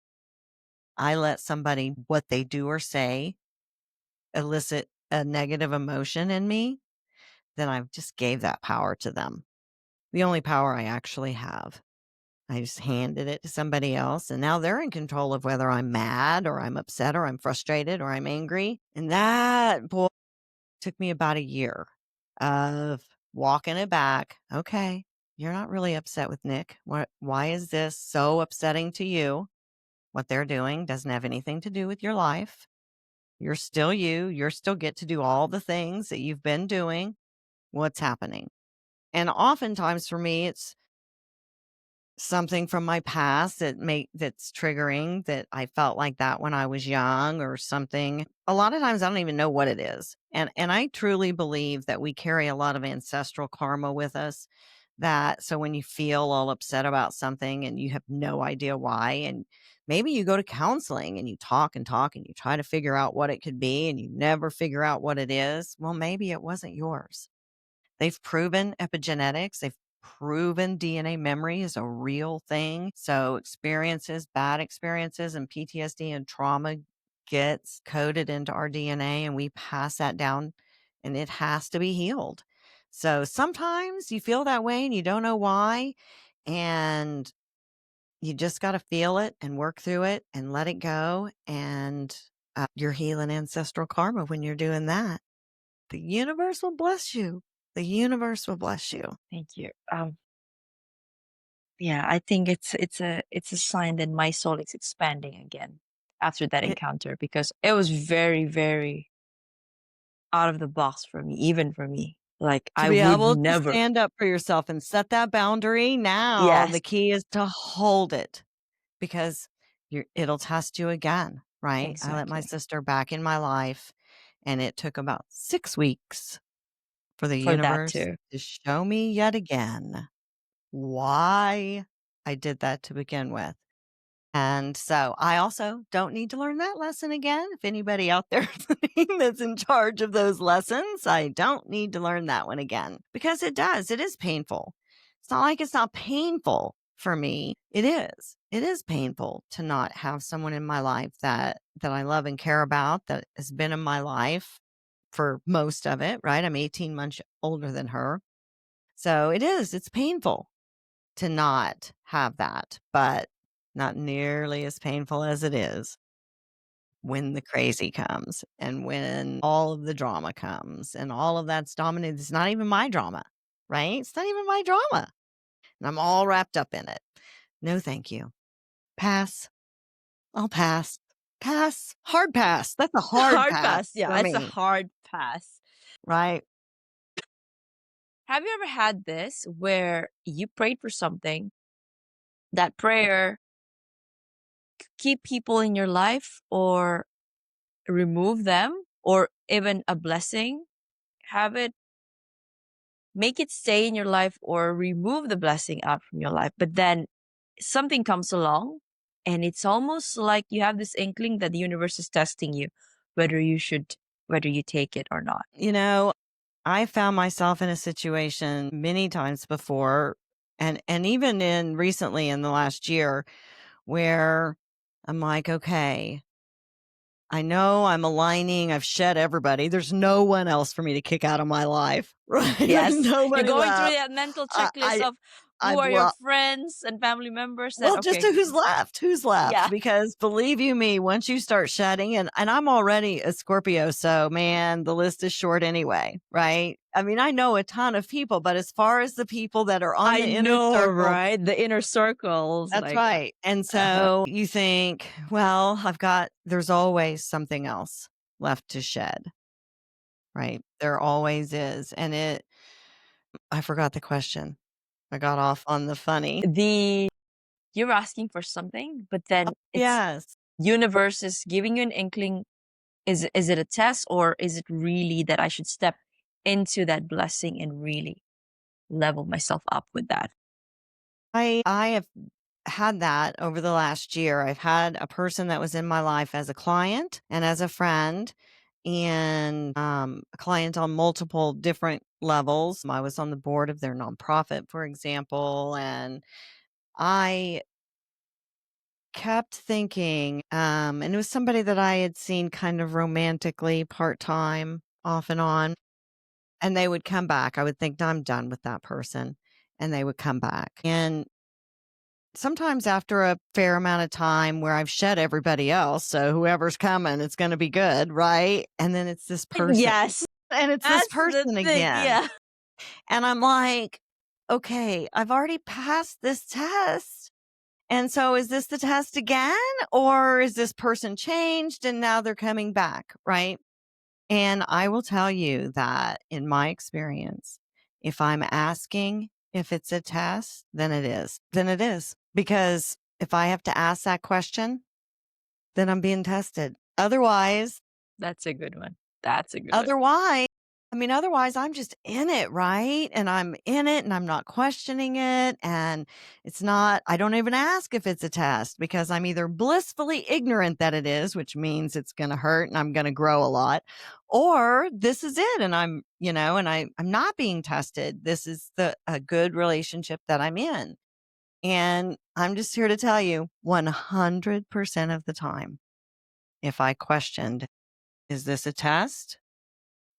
I let somebody, what they do or say, elicit a negative emotion in me, then I just gave that power to them. The only power I actually have. I just handed it to somebody else, and now they're in control of whether I'm mad or I'm upset or I'm frustrated or I'm angry. And that, boy, took me about a year of walking it back. Okay, you're not really upset with Nick. Why is this so upsetting to you? What they're doing doesn't have anything to do with your life. You're still you. You still get to do all the things that you've been doing. What's happening? And oftentimes for me, it's something from my past that's triggering that I felt like that when I was young or something. A lot of times I don't even know what it is. And I truly believe that we carry a lot of ancestral karma with us. That so when you feel all upset about something and you have no idea why, and maybe you go to counseling and you talk and talk and you try to figure out what it could be and you never figure out what it is, well, maybe it wasn't yours. They've proven epigenetics. They've proven DNA memory is a real thing. So experiences, bad experiences and PTSD and trauma gets coded into our DNA and we pass that down and it has to be healed. So sometimes you feel that way and you don't know why. And you just got to feel it and work through it and let it go. And you're healing ancestral karma when you're doing that. The universe will bless you. The universe will bless you. Thank you. Yeah, I think it's a sign that my soul is expanding again after that It, encounter because it was very, very out of the box for me, even for me. Like to I be would able to never. stand up for yourself and set that boundary now, Yes, the key is to hold it because it'll test you again, right? I let my exactly. sister back in my life and it took about 6 weeks for the For that universe too. to show me yet again why I did that to begin with. And so I also don't need to learn that lesson again. If anybody out there that's in charge of those lessons, I don't need to learn that one again because it does. It is painful. It's not like it's not painful for me. It is. It is painful to not have someone in my life that I love and care about that has been in my life for most of it, right? I'm 18 months older than her. So it is. It's painful to not have that, but not nearly as painful as it is when the crazy comes and when all of the drama comes and all of that's dominated. It's not even my drama, right? It's not even my drama. And I'm all wrapped up in it. No, thank you. Pass. I'll pass. Pass. Hard pass. That's a hard Hard pass pass. Yeah, for it's a me, hard pass. right? Have you ever had this where you prayed for something, that prayer keep people in your life or remove them, or even a blessing, have it make it stay in your life or remove the blessing out from your life, but then something comes along and it's almost like you have this inkling that the universe is testing you whether you take it or not. You know, I found myself in a situation many times before and even in recently in the last year where I'm like, okay, I know I'm aligning. I've shed everybody. There's no one else for me to kick out of my life, right? There's Yes, you're nobody going through left. that mental I, checklist I of who I've are your lost. friends and family members that Well, just okay. who's left? Who's left? Yeah, Because believe you me, once you start shedding, and I'm already a Scorpio, so man, the list is short anyway, right? I mean, I know a ton of people, but as far as the people that are on I the inner know, circle, right? The inner circles, that's like, right. And uh-huh. so you think, well, there's always something else left to shed, right? There always is. I forgot the question. I got off on the funny. The You're asking for something, but then it's Yes. universe is giving you an inkling. Is it a test, or is it really that I should step into that blessing and really level myself up with that? I have had that over the last year. I've had a person that was in my life as a client and as a friend, and a client on multiple different levels. I was on the board of their nonprofit, for example, and I kept thinking, and it was somebody that I had seen kind of romantically part time, off and on, and they would come back. I would think, "No, I'm done with that person," and they would come back. And sometimes after a fair amount of time where I've shed everybody else, so whoever's coming, it's going to be good, right? And then it's this person, Yes, and it's this that's the person thing. again. Yeah. And I'm like, okay, I've already passed this test. And so is this the test again? Or is this person changed and now they're coming back? Right. And I will tell you that in my experience, if I'm asking if it's a test, then it is. Then it is. Because if I have to ask that question, then I'm being tested. That's a good one. That's a good one. Otherwise, otherwise I'm just in it, right? And I'm in it and I'm not questioning it. And I don't even ask if it's a test because I'm either blissfully ignorant that it is, which means it's going to hurt and I'm going to grow a lot, or this is it. And I'm not being tested. This is a good relationship that I'm in. And I'm just here to tell you 100% of the time, if I questioned, is this a test?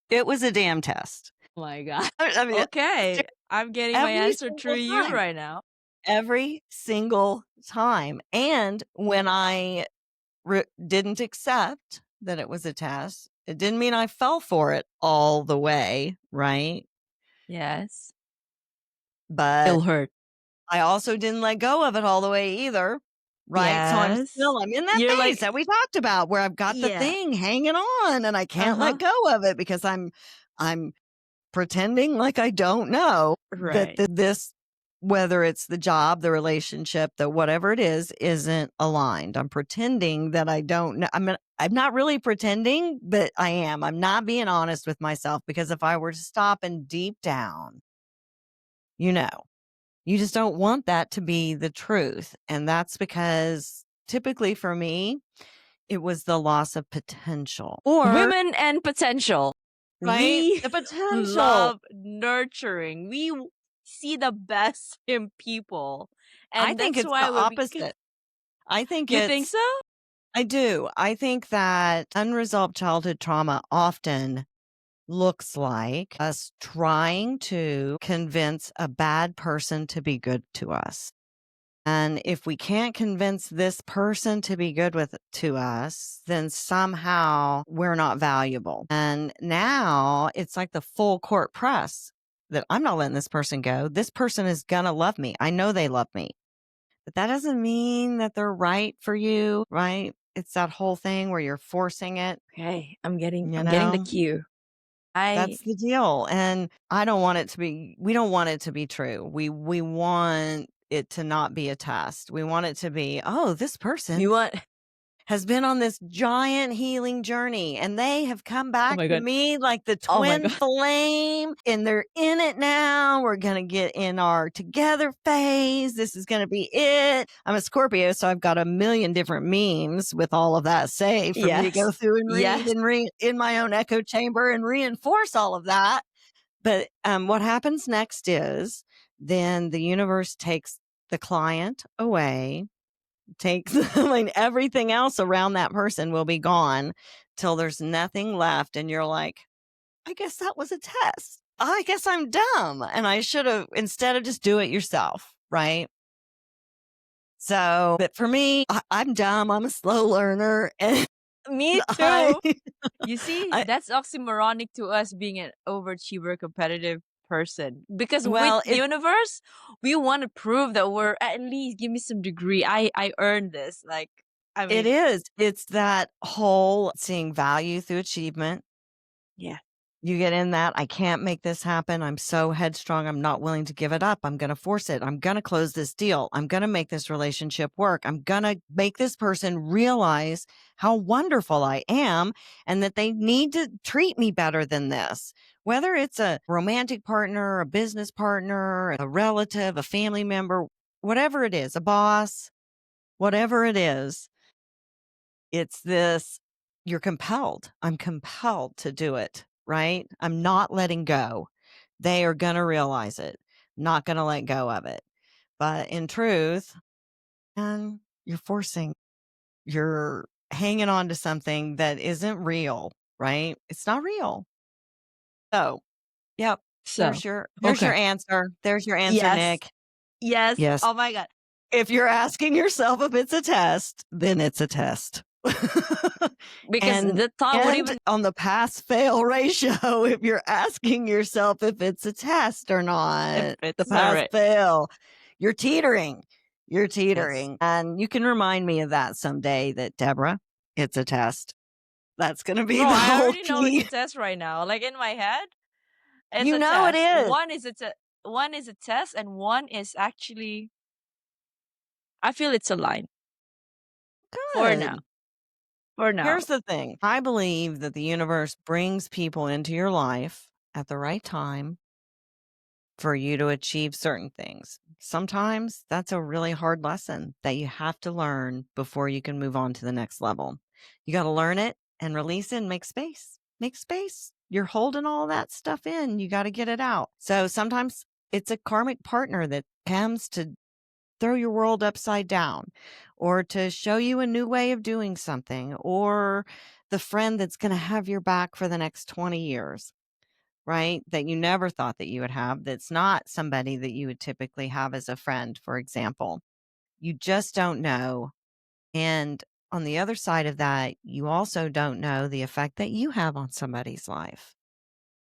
It was a damn test. Oh my God. I mean, Okay. I'm getting my every answer single through you time, right now. every single time. And when I didn't accept that it was a test, it didn't mean I fell for it all the way, right? Yes. But It'll hurt. I also didn't let go of it all the way either, right? So I'm Yes. in that You're phase like, that we talked about where I've got the yeah. thing hanging on and I can't Uh-huh. let go of it because I'm pretending like I don't know that Right. this, whether it's the job, the relationship, the whatever it is, isn't aligned. I'm pretending that I don't know. I'm not really pretending, but I am. I'm not being honest with myself because if I were to stop and deep down, you just don't want that to be the truth. And that's because typically for me, it was the loss of potential or, Women and potential. right? We The potential. love nurturing. See the best in people. I And think that's it's the why when we opposite. I think You think so? I do. I think that unresolved childhood trauma often looks like us trying to convince a bad person to be good to us. And if we can't convince this person to be good to us, then somehow we're not valuable. And now it's like the full court press that I'm not letting this person go. This person is going to love me. I know they love me. But that doesn't mean that they're right for you, right? It's that whole thing where you're forcing it, Okay, you I'm getting the know? cue. I That's the deal. And I don't want it to be we don't want it to be true. We want it to not be a test. We want it to be, oh, this person you want has been on this giant healing journey and they have come Oh back my to god. me like the Oh my twin god. flame and they're in it now. We're going to get in our together phase. This is going to be it. I'm a Scorpio, so I've got a million different memes with all of that saved for me to go Yes. through and read Yes. and read in my own echo chamber and reinforce all of that. But what happens next is then the universe takes the client away, takes everything else around that person will be gone till there's nothing left. And you're like, I guess that was a test. I guess I'm dumb. And I should have, instead of just do it yourself. Right. So, but for me, I'm dumb. I'm a slow learner. And Me I, too. You see, I, that's oxymoronic to us being an overachiever, competitive person. Because with well, the universe, we want to prove that we're at least give me some degree. I earned this. Like, I it mean, is. It's that whole seeing value through achievement. yeah. You get in that, I can't make this happen. I'm so headstrong. I'm not willing to give it up. I'm going to force it. I'm going to close this deal. I'm going to make this relationship work. I'm going to make this person realize how wonderful I am and that they need to treat me better than this. Whether it's a romantic partner, a business partner, a relative, a family member, whatever it is, a boss, whatever it is, it's this, you're compelled. I'm compelled to do it, right? I'm not letting go. They are going to realize it, not going to let go of it. But in truth, and you're forcing, you're hanging on to something that isn't real, right? It's not real. So, yep. So, There's your okay. answer. There's your answer, Yes. Nick. Yes. Yes. Oh my God. If you're asking yourself if it's a test, then it's a test. Because and the thought would and even, on the pass fail ratio, if you're asking yourself if it's a test or if not, the it's not pass right. fail, you're teetering. You're Yes. teetering. And you can remind me of that someday that Deborah, it's a test. That's going to be Bro, the I whole already know it's key. a test right now. Like in my head, it's You a know it test. is. One is a test and one is actually, I feel it's a line for now. Good. For now. Here's the thing. I believe that the universe brings people into your life at the right time for you to achieve certain things. Sometimes that's a really hard lesson that you have to learn before you can move on to the next level. You got to learn it and release it and make space. Make space. You're holding all that stuff in. You got to get it out. So sometimes it's a karmic partner that comes to throw your world upside down or to show you a new way of doing something, or the friend that's going to have your back for the next 20 years, right? That you never thought that you would have. That's not somebody that you would typically have as a friend, for example. You just don't know. And on the other side of that, you also don't know the effect that you have on somebody's life.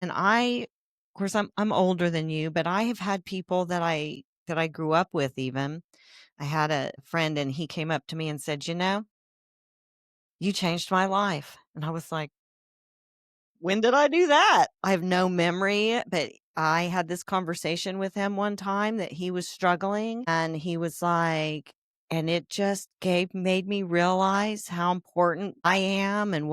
And of course, I'm older than you, but I have had people that I grew up with even. I had a friend and he came up to me and said, you changed my life. And I was like, when did I do that? I have no memory, but I had this conversation with him one time that he was struggling and he was like, and it just made me realize how important I am and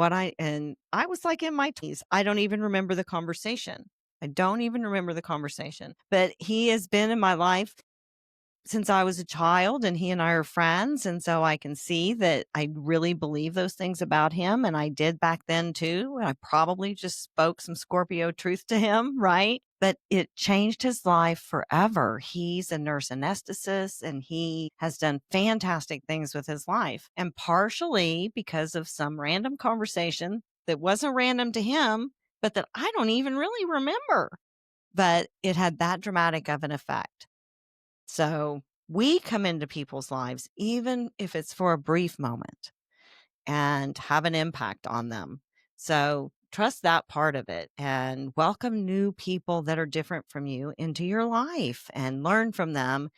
I was like in my 20s. I don't even remember the conversation. I don't even remember the conversation, but he has been in my life since I was a child and he and I are friends. And so I can see that I really believe those things about him. And I did back then too. I probably just spoke some Scorpio truth to him, right? But it changed his life forever. He's a nurse anesthetist and he has done fantastic things with his life. And partially because of some random conversation that wasn't random to him, but that I don't even really remember. But it had that dramatic of an effect. So we come into people's lives, even if it's for a brief moment, and have an impact on them. So trust that part of it and welcome new people that are different from you into your life and learn from them.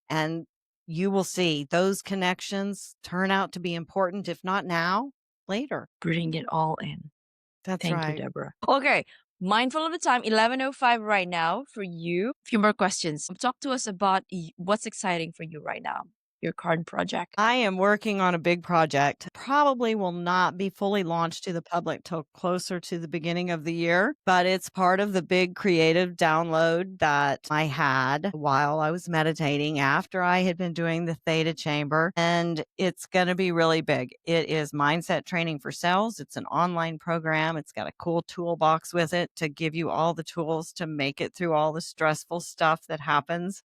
And you will see those connections turn out to be important, if not now, later. Bring it all in. That's Thank you, right. Deborah. Okay. Mindful of the time, 11:05 right now for you. A few more questions. Talk to us about what's exciting for you right now, your current project. I am working on a big project. Probably will not be fully launched to the public till closer to the beginning of the year, but it's part of the big creative download that I had while I was meditating after I had been doing the Theta Chamber. And it's going to be really big. It is mindset training for sales. It's an online program. It's got a cool toolbox with it to give you all the tools to make it through all the stressful stuff that happens.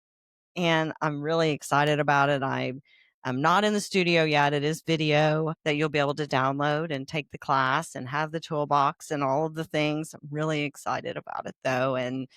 And I'm really excited about it. I'm not in the studio yet. It is video that you'll be able to download and take the class and have the toolbox and all of the things. I'm really excited about it though. And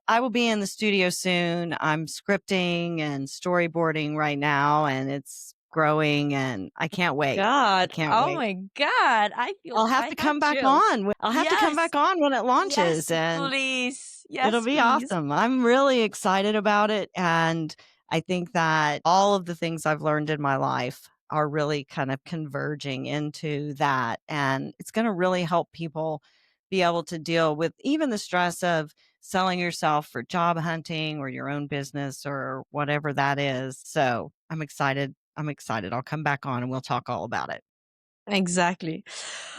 I will be in the studio soon. I'm scripting and storyboarding right now and it's growing and I can't wait. I God. can't Oh wait. my God. I'll have I to got come back chills. on. I'll have to come Yes. back on when it launches Yes, and please. it'll Yes, be please. awesome. I'm really excited about it. And I think that all of the things I've learned in my life are really kind of converging into that. And it's going to really help people be able to deal with even the stress of selling yourself for job hunting or your own business or whatever that is. So I'm excited. I'm excited. I'll come back on and we'll talk all about it. Exactly.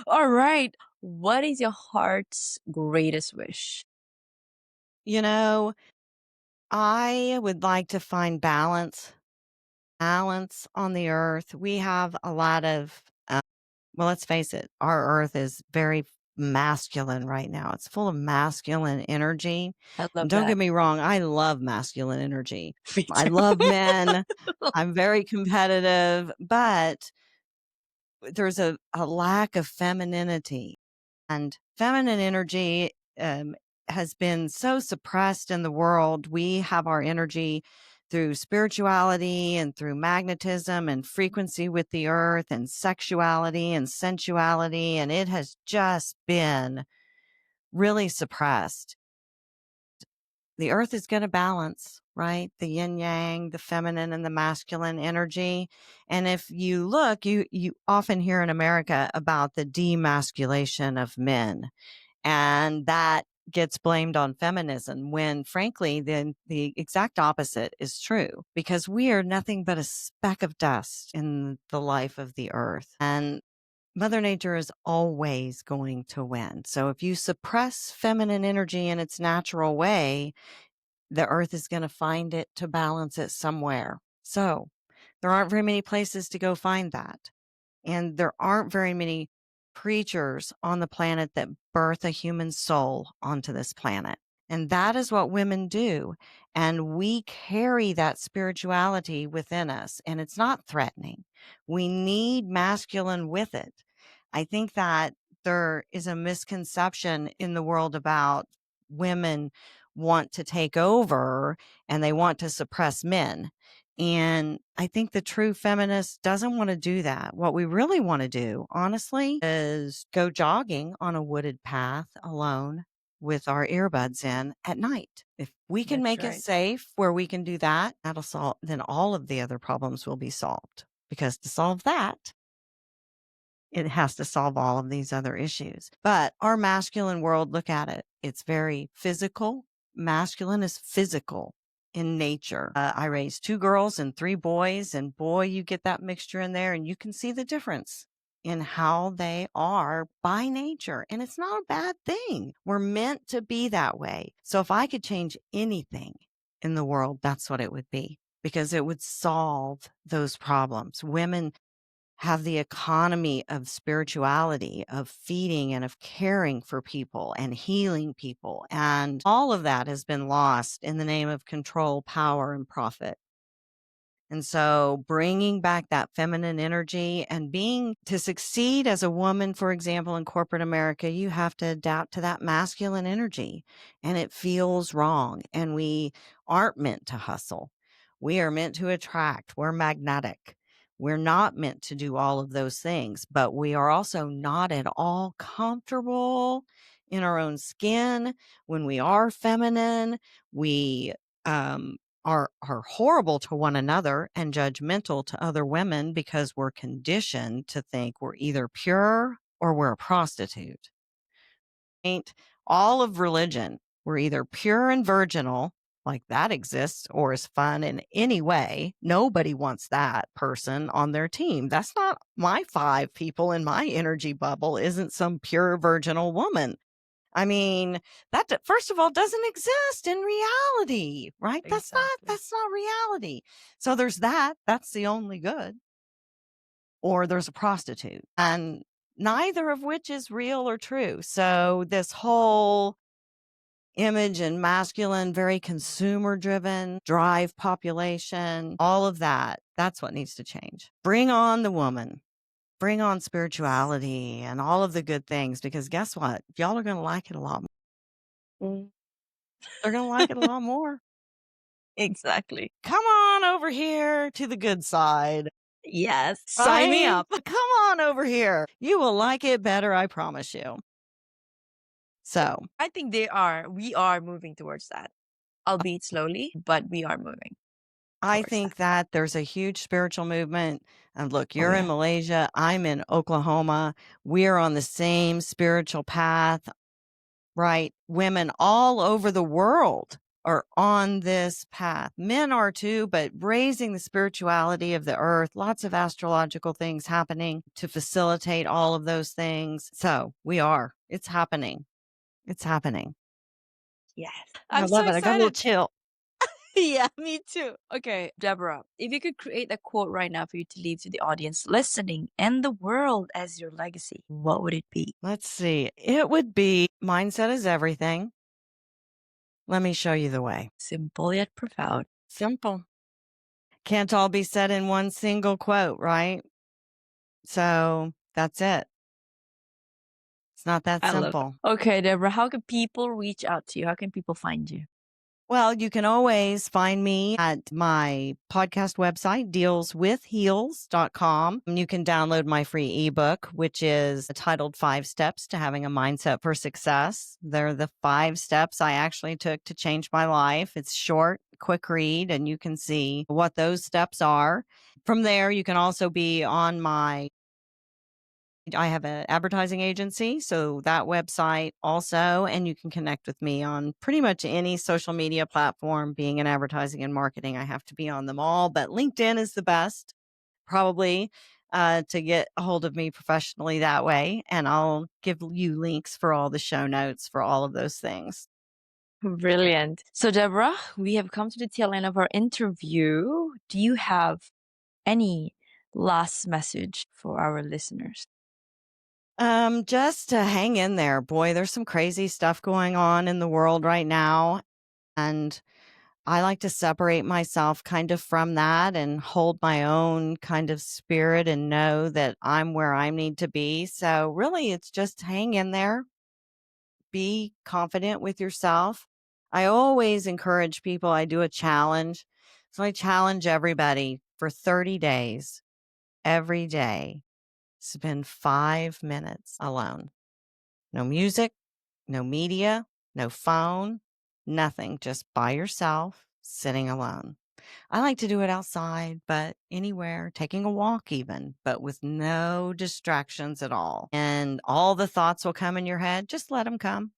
All right. What is your heart's greatest wish? You know, I would like to find balance on the earth. We have a lot of, well, let's face it, our earth is very masculine right now. It's full of masculine energy. I And love don't that. get me wrong, I love masculine energy. Me I too. love men. I'm very competitive, but there's a lack of femininity. And feminine energy has been so suppressed in the world. We have our energy through spirituality and through magnetism and frequency with the earth and sexuality and sensuality. And it has just been really suppressed. The earth is going to balance, right? The yin yang, the feminine and the masculine energy. And if you look, you often hear in America about the demasculation of men, and that gets blamed on feminism when frankly then the exact opposite is true, because we are nothing but a speck of dust in the life of the earth, and Mother Nature is always going to win. So if you suppress feminine energy in its natural way, the earth is going to find it to balance it somewhere. So there aren't very many places to go find that. And there aren't very many creatures on the planet that birth a human soul onto this planet. And that is what women do. And we carry that spirituality within us, and it's not threatening. We need masculine with it. I think that there is a misconception in the world about women want to take over and they want to suppress men. And I think the true feminist doesn't want to do that. What we really want to do, honestly, is go jogging on a wooded path alone with our earbuds in at night. If we can That's make it right. safe where we can do that, that'll solve, then all of the other problems will be solved. Because to solve that, it has to solve all of these other issues. But our masculine world, look at it. It's very physical. Masculine is physical in nature. I raised 2 girls and 3 boys, and boy, you get that mixture in there and you can see the difference in how they are by nature. And it's not a bad thing. We're meant to be that way. So if I could change anything in the world, that's what it would be, because it would solve those problems. Women have the economy of spirituality, of feeding and of caring for people and healing people. And all of that has been lost in the name of control, power, and profit. And so bringing back that feminine energy and to succeed as a woman, for example, in corporate America, you have to adapt to that masculine energy, and it feels wrong. And we aren't meant to hustle. We are meant to attract. We're magnetic. We're not meant to do all of those things, but we are also not at all comfortable in our own skin. When we are feminine, we, are horrible to one another and judgmental to other women, because we're conditioned to think we're either pure or we're a prostitute. Ain't all of religion. We're either pure and virginal, like that exists, or is fun in any way. Nobody wants that person on their team. That's not my 5 people in my energy bubble, isn't some pure virginal woman. I mean, that first of all doesn't exist in reality, right? Exactly. That's not reality. So there's that. That's the only good. Or there's a prostitute, and neither of which is real or true. So this whole image and masculine, very consumer driven, drive population, all of that, that's what needs to change. Bring on the woman. Bring on spirituality and all of the good things, because guess what? Y'all are going to like it a lot more. Mm. They're going to like it a lot more. Exactly. Come on over here to the good side. Yes. Sign me Right? up. Come on over here. You will like it better, I promise you. So I think we are moving towards that, albeit slowly, but we are moving I towards think that. that there's a huge spiritual movement. And look, Oh, you're in yeah. Malaysia. I'm in Oklahoma. We're on the same spiritual path. right? Women all over the world are on this path. Men are too, but raising the spirituality of the earth, lots of astrological things happening to facilitate all of those things. So we are. It's happening. It's happening. Yes. I I'm so love it. I got a little excited. chill. Yeah, me too. Okay, Deborah, if you could create a quote right now for you to leave to the audience listening and the world as your legacy, what would it be? Let's see. It would be mindset is everything. Let me show you the way. Simple yet profound. Simple. Can't all be said in one single quote, right? So that's it. It's not that I love simple. it. Okay, Deborah, how can people reach out to you? How can people find you? Well, you can always find me at my podcast website, dealswithheels.com. You can download my free ebook, which is titled 5 Steps to Having a Mindset for Success. They're the 5 steps I actually took to change my life. It's short, quick read, and you can see what those steps are. From there, you can also be on I have an advertising agency, so that website also, and you can connect with me on pretty much any social media platform. Being in advertising and marketing, I have to be on them all, but LinkedIn is the best, probably, to get a hold of me professionally that way. And I'll give you links for all the show notes for all of those things. Brilliant. So, Deborah, we have come to the tail end of our interview. Do you have any last message for our listeners? Just to hang in there. Boy, there's some crazy stuff going on in the world right now. And I like to separate myself kind of from that and hold my own kind of spirit and know that I'm where I need to be. So really, it's just hang in there, be confident with yourself. I always encourage people, I do a challenge. So I challenge everybody for 30 days, every day, spend 5 minutes alone. No music, no media, no phone, nothing, just by yourself, sitting alone. I like to do it outside, but anywhere, taking a walk even, but with no distractions at all. And all the thoughts will come in your head. Just let them come.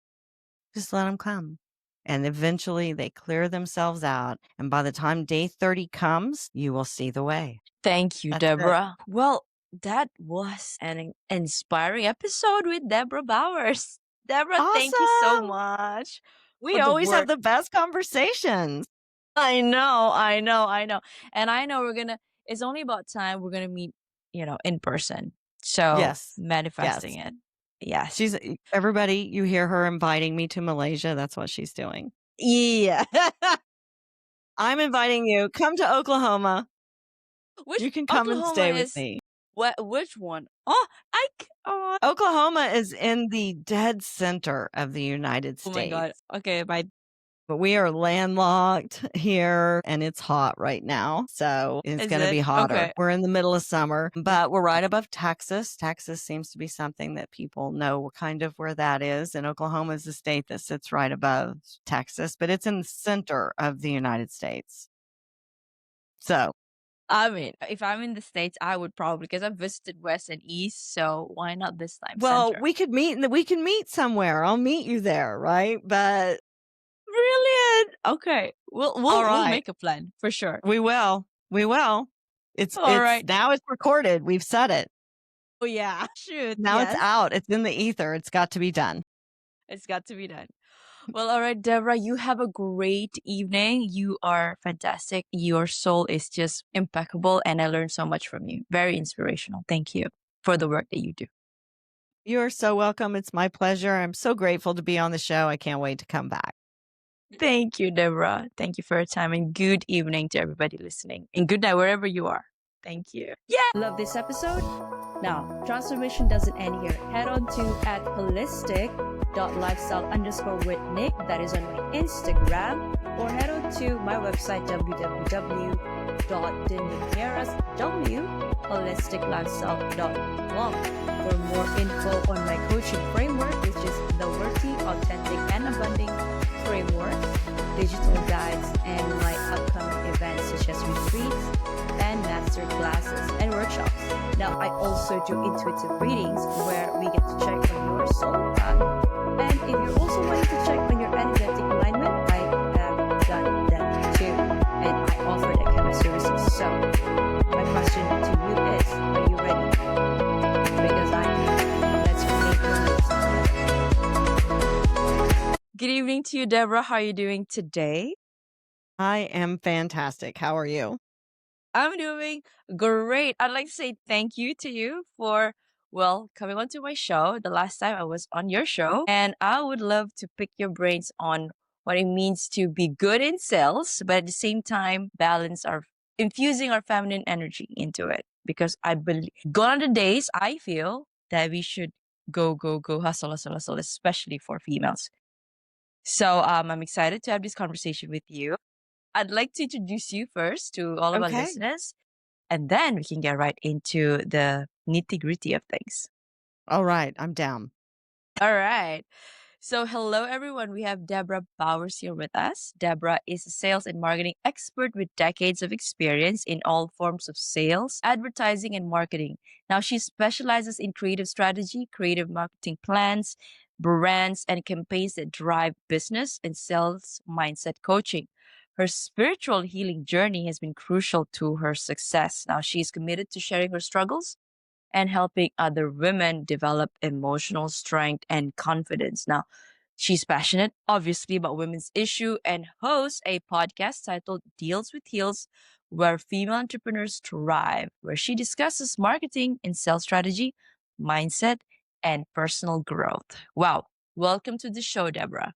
Just let them come. And eventually they clear themselves out. And by the time day 30 comes, you will see the way. Thank you, That's it. Deborah. Well, that was an inspiring episode with Debra Bowers. Deborah, thank you so Awesome. much We for the always have work. the best conversations. I know. And I know it's only about time we're gonna meet, in person. So Yes. manifesting Yes. it. Yes. She's everybody, you hear her inviting me to Malaysia. That's what she's doing. Yeah. I'm inviting you. Come to Oklahoma. Which You can come and Oklahoma stay with is me. which one? Oh, Oklahoma is in the dead center of the United oh my God. States. Okay, But we are landlocked here and it's hot right now. So it's is going to it? be hotter. Okay. We're in the middle of summer, but we're right above Texas. Texas seems to be something that people know kind of where that is. And Oklahoma is the state that sits right above Texas, but it's in the center of the United States. So, I mean, if I'm in the States, I would probably because I've visited West and East, so why not this time well, Center? we can meet somewhere. I'll meet you there, right? But Brilliant. Okay. We'll all we'll right, make a plan for sure. we will. We will. It's All right. now it's recorded. We've said it. Oh yeah. Shoot. Now it's Yes. out. It's in the ether. It's got to be done. It's got to be done. Well, all right, Deborah, you have a great evening. You are fantastic. Your soul is just impeccable, and I learned so much from you. Very inspirational. Thank you for the work that you do. You're so welcome. It's my pleasure. I'm so grateful to be on the show. I can't wait to come back. Thank you, Deborah. Thank you for your time, and good evening to everybody listening. And good night wherever you are. Thank you. Yeah. Love this episode? Now, transformation doesn't end here. Head on to @holistic.lifestyle_with_Nick. That is on my Instagram. Or head on to my website, www.denigneras.holisticlifestyle.blog for more info on my coaching framework, which is the worthy, authentic, and abundant framework, digital guides, and my upcoming events such as retreats and master classes and workshops. Now, I also do intuitive readings where we get to check on your soul path. And if you're also wanting to check on your energetic alignment, I have done that too. And I offer that kind of services. So, my question to you is, are you ready? Because I am. Let's make your moves. Good evening to you, Deborah. How are you doing today? I am fantastic. How are you? I'm doing great. I'd like to say thank you to you for, well, coming onto my show the last time I was on your show. And I would love to pick your brains on what it means to be good in sales, but at the same time, infusing our feminine energy into it. Because I believe, gone are the days I feel that we should go, go, go, hustle, hustle, hustle, especially for females. So I'm excited to have this conversation with you. I'd like to introduce you first to all of our Okay. listeners, and then we can get right into the nitty gritty of things. All right. I'm down. All right. So, hello everyone. We have Debra Bowers here with us. Debra is a sales and marketing expert with decades of experience in all forms of sales, advertising, and marketing. Now, she specializes in creative strategy, creative marketing plans, brands, and campaigns that drive business and sales mindset coaching. Her spiritual healing journey has been crucial to her success. Now, she is committed to sharing her struggles and helping other women develop emotional strength and confidence. Now, she's passionate, obviously, about women's issue and hosts a podcast titled Deals with Heels, where female entrepreneurs thrive, where she discusses marketing and sales strategy, mindset, and personal growth. Wow. Welcome to the show, Deborah.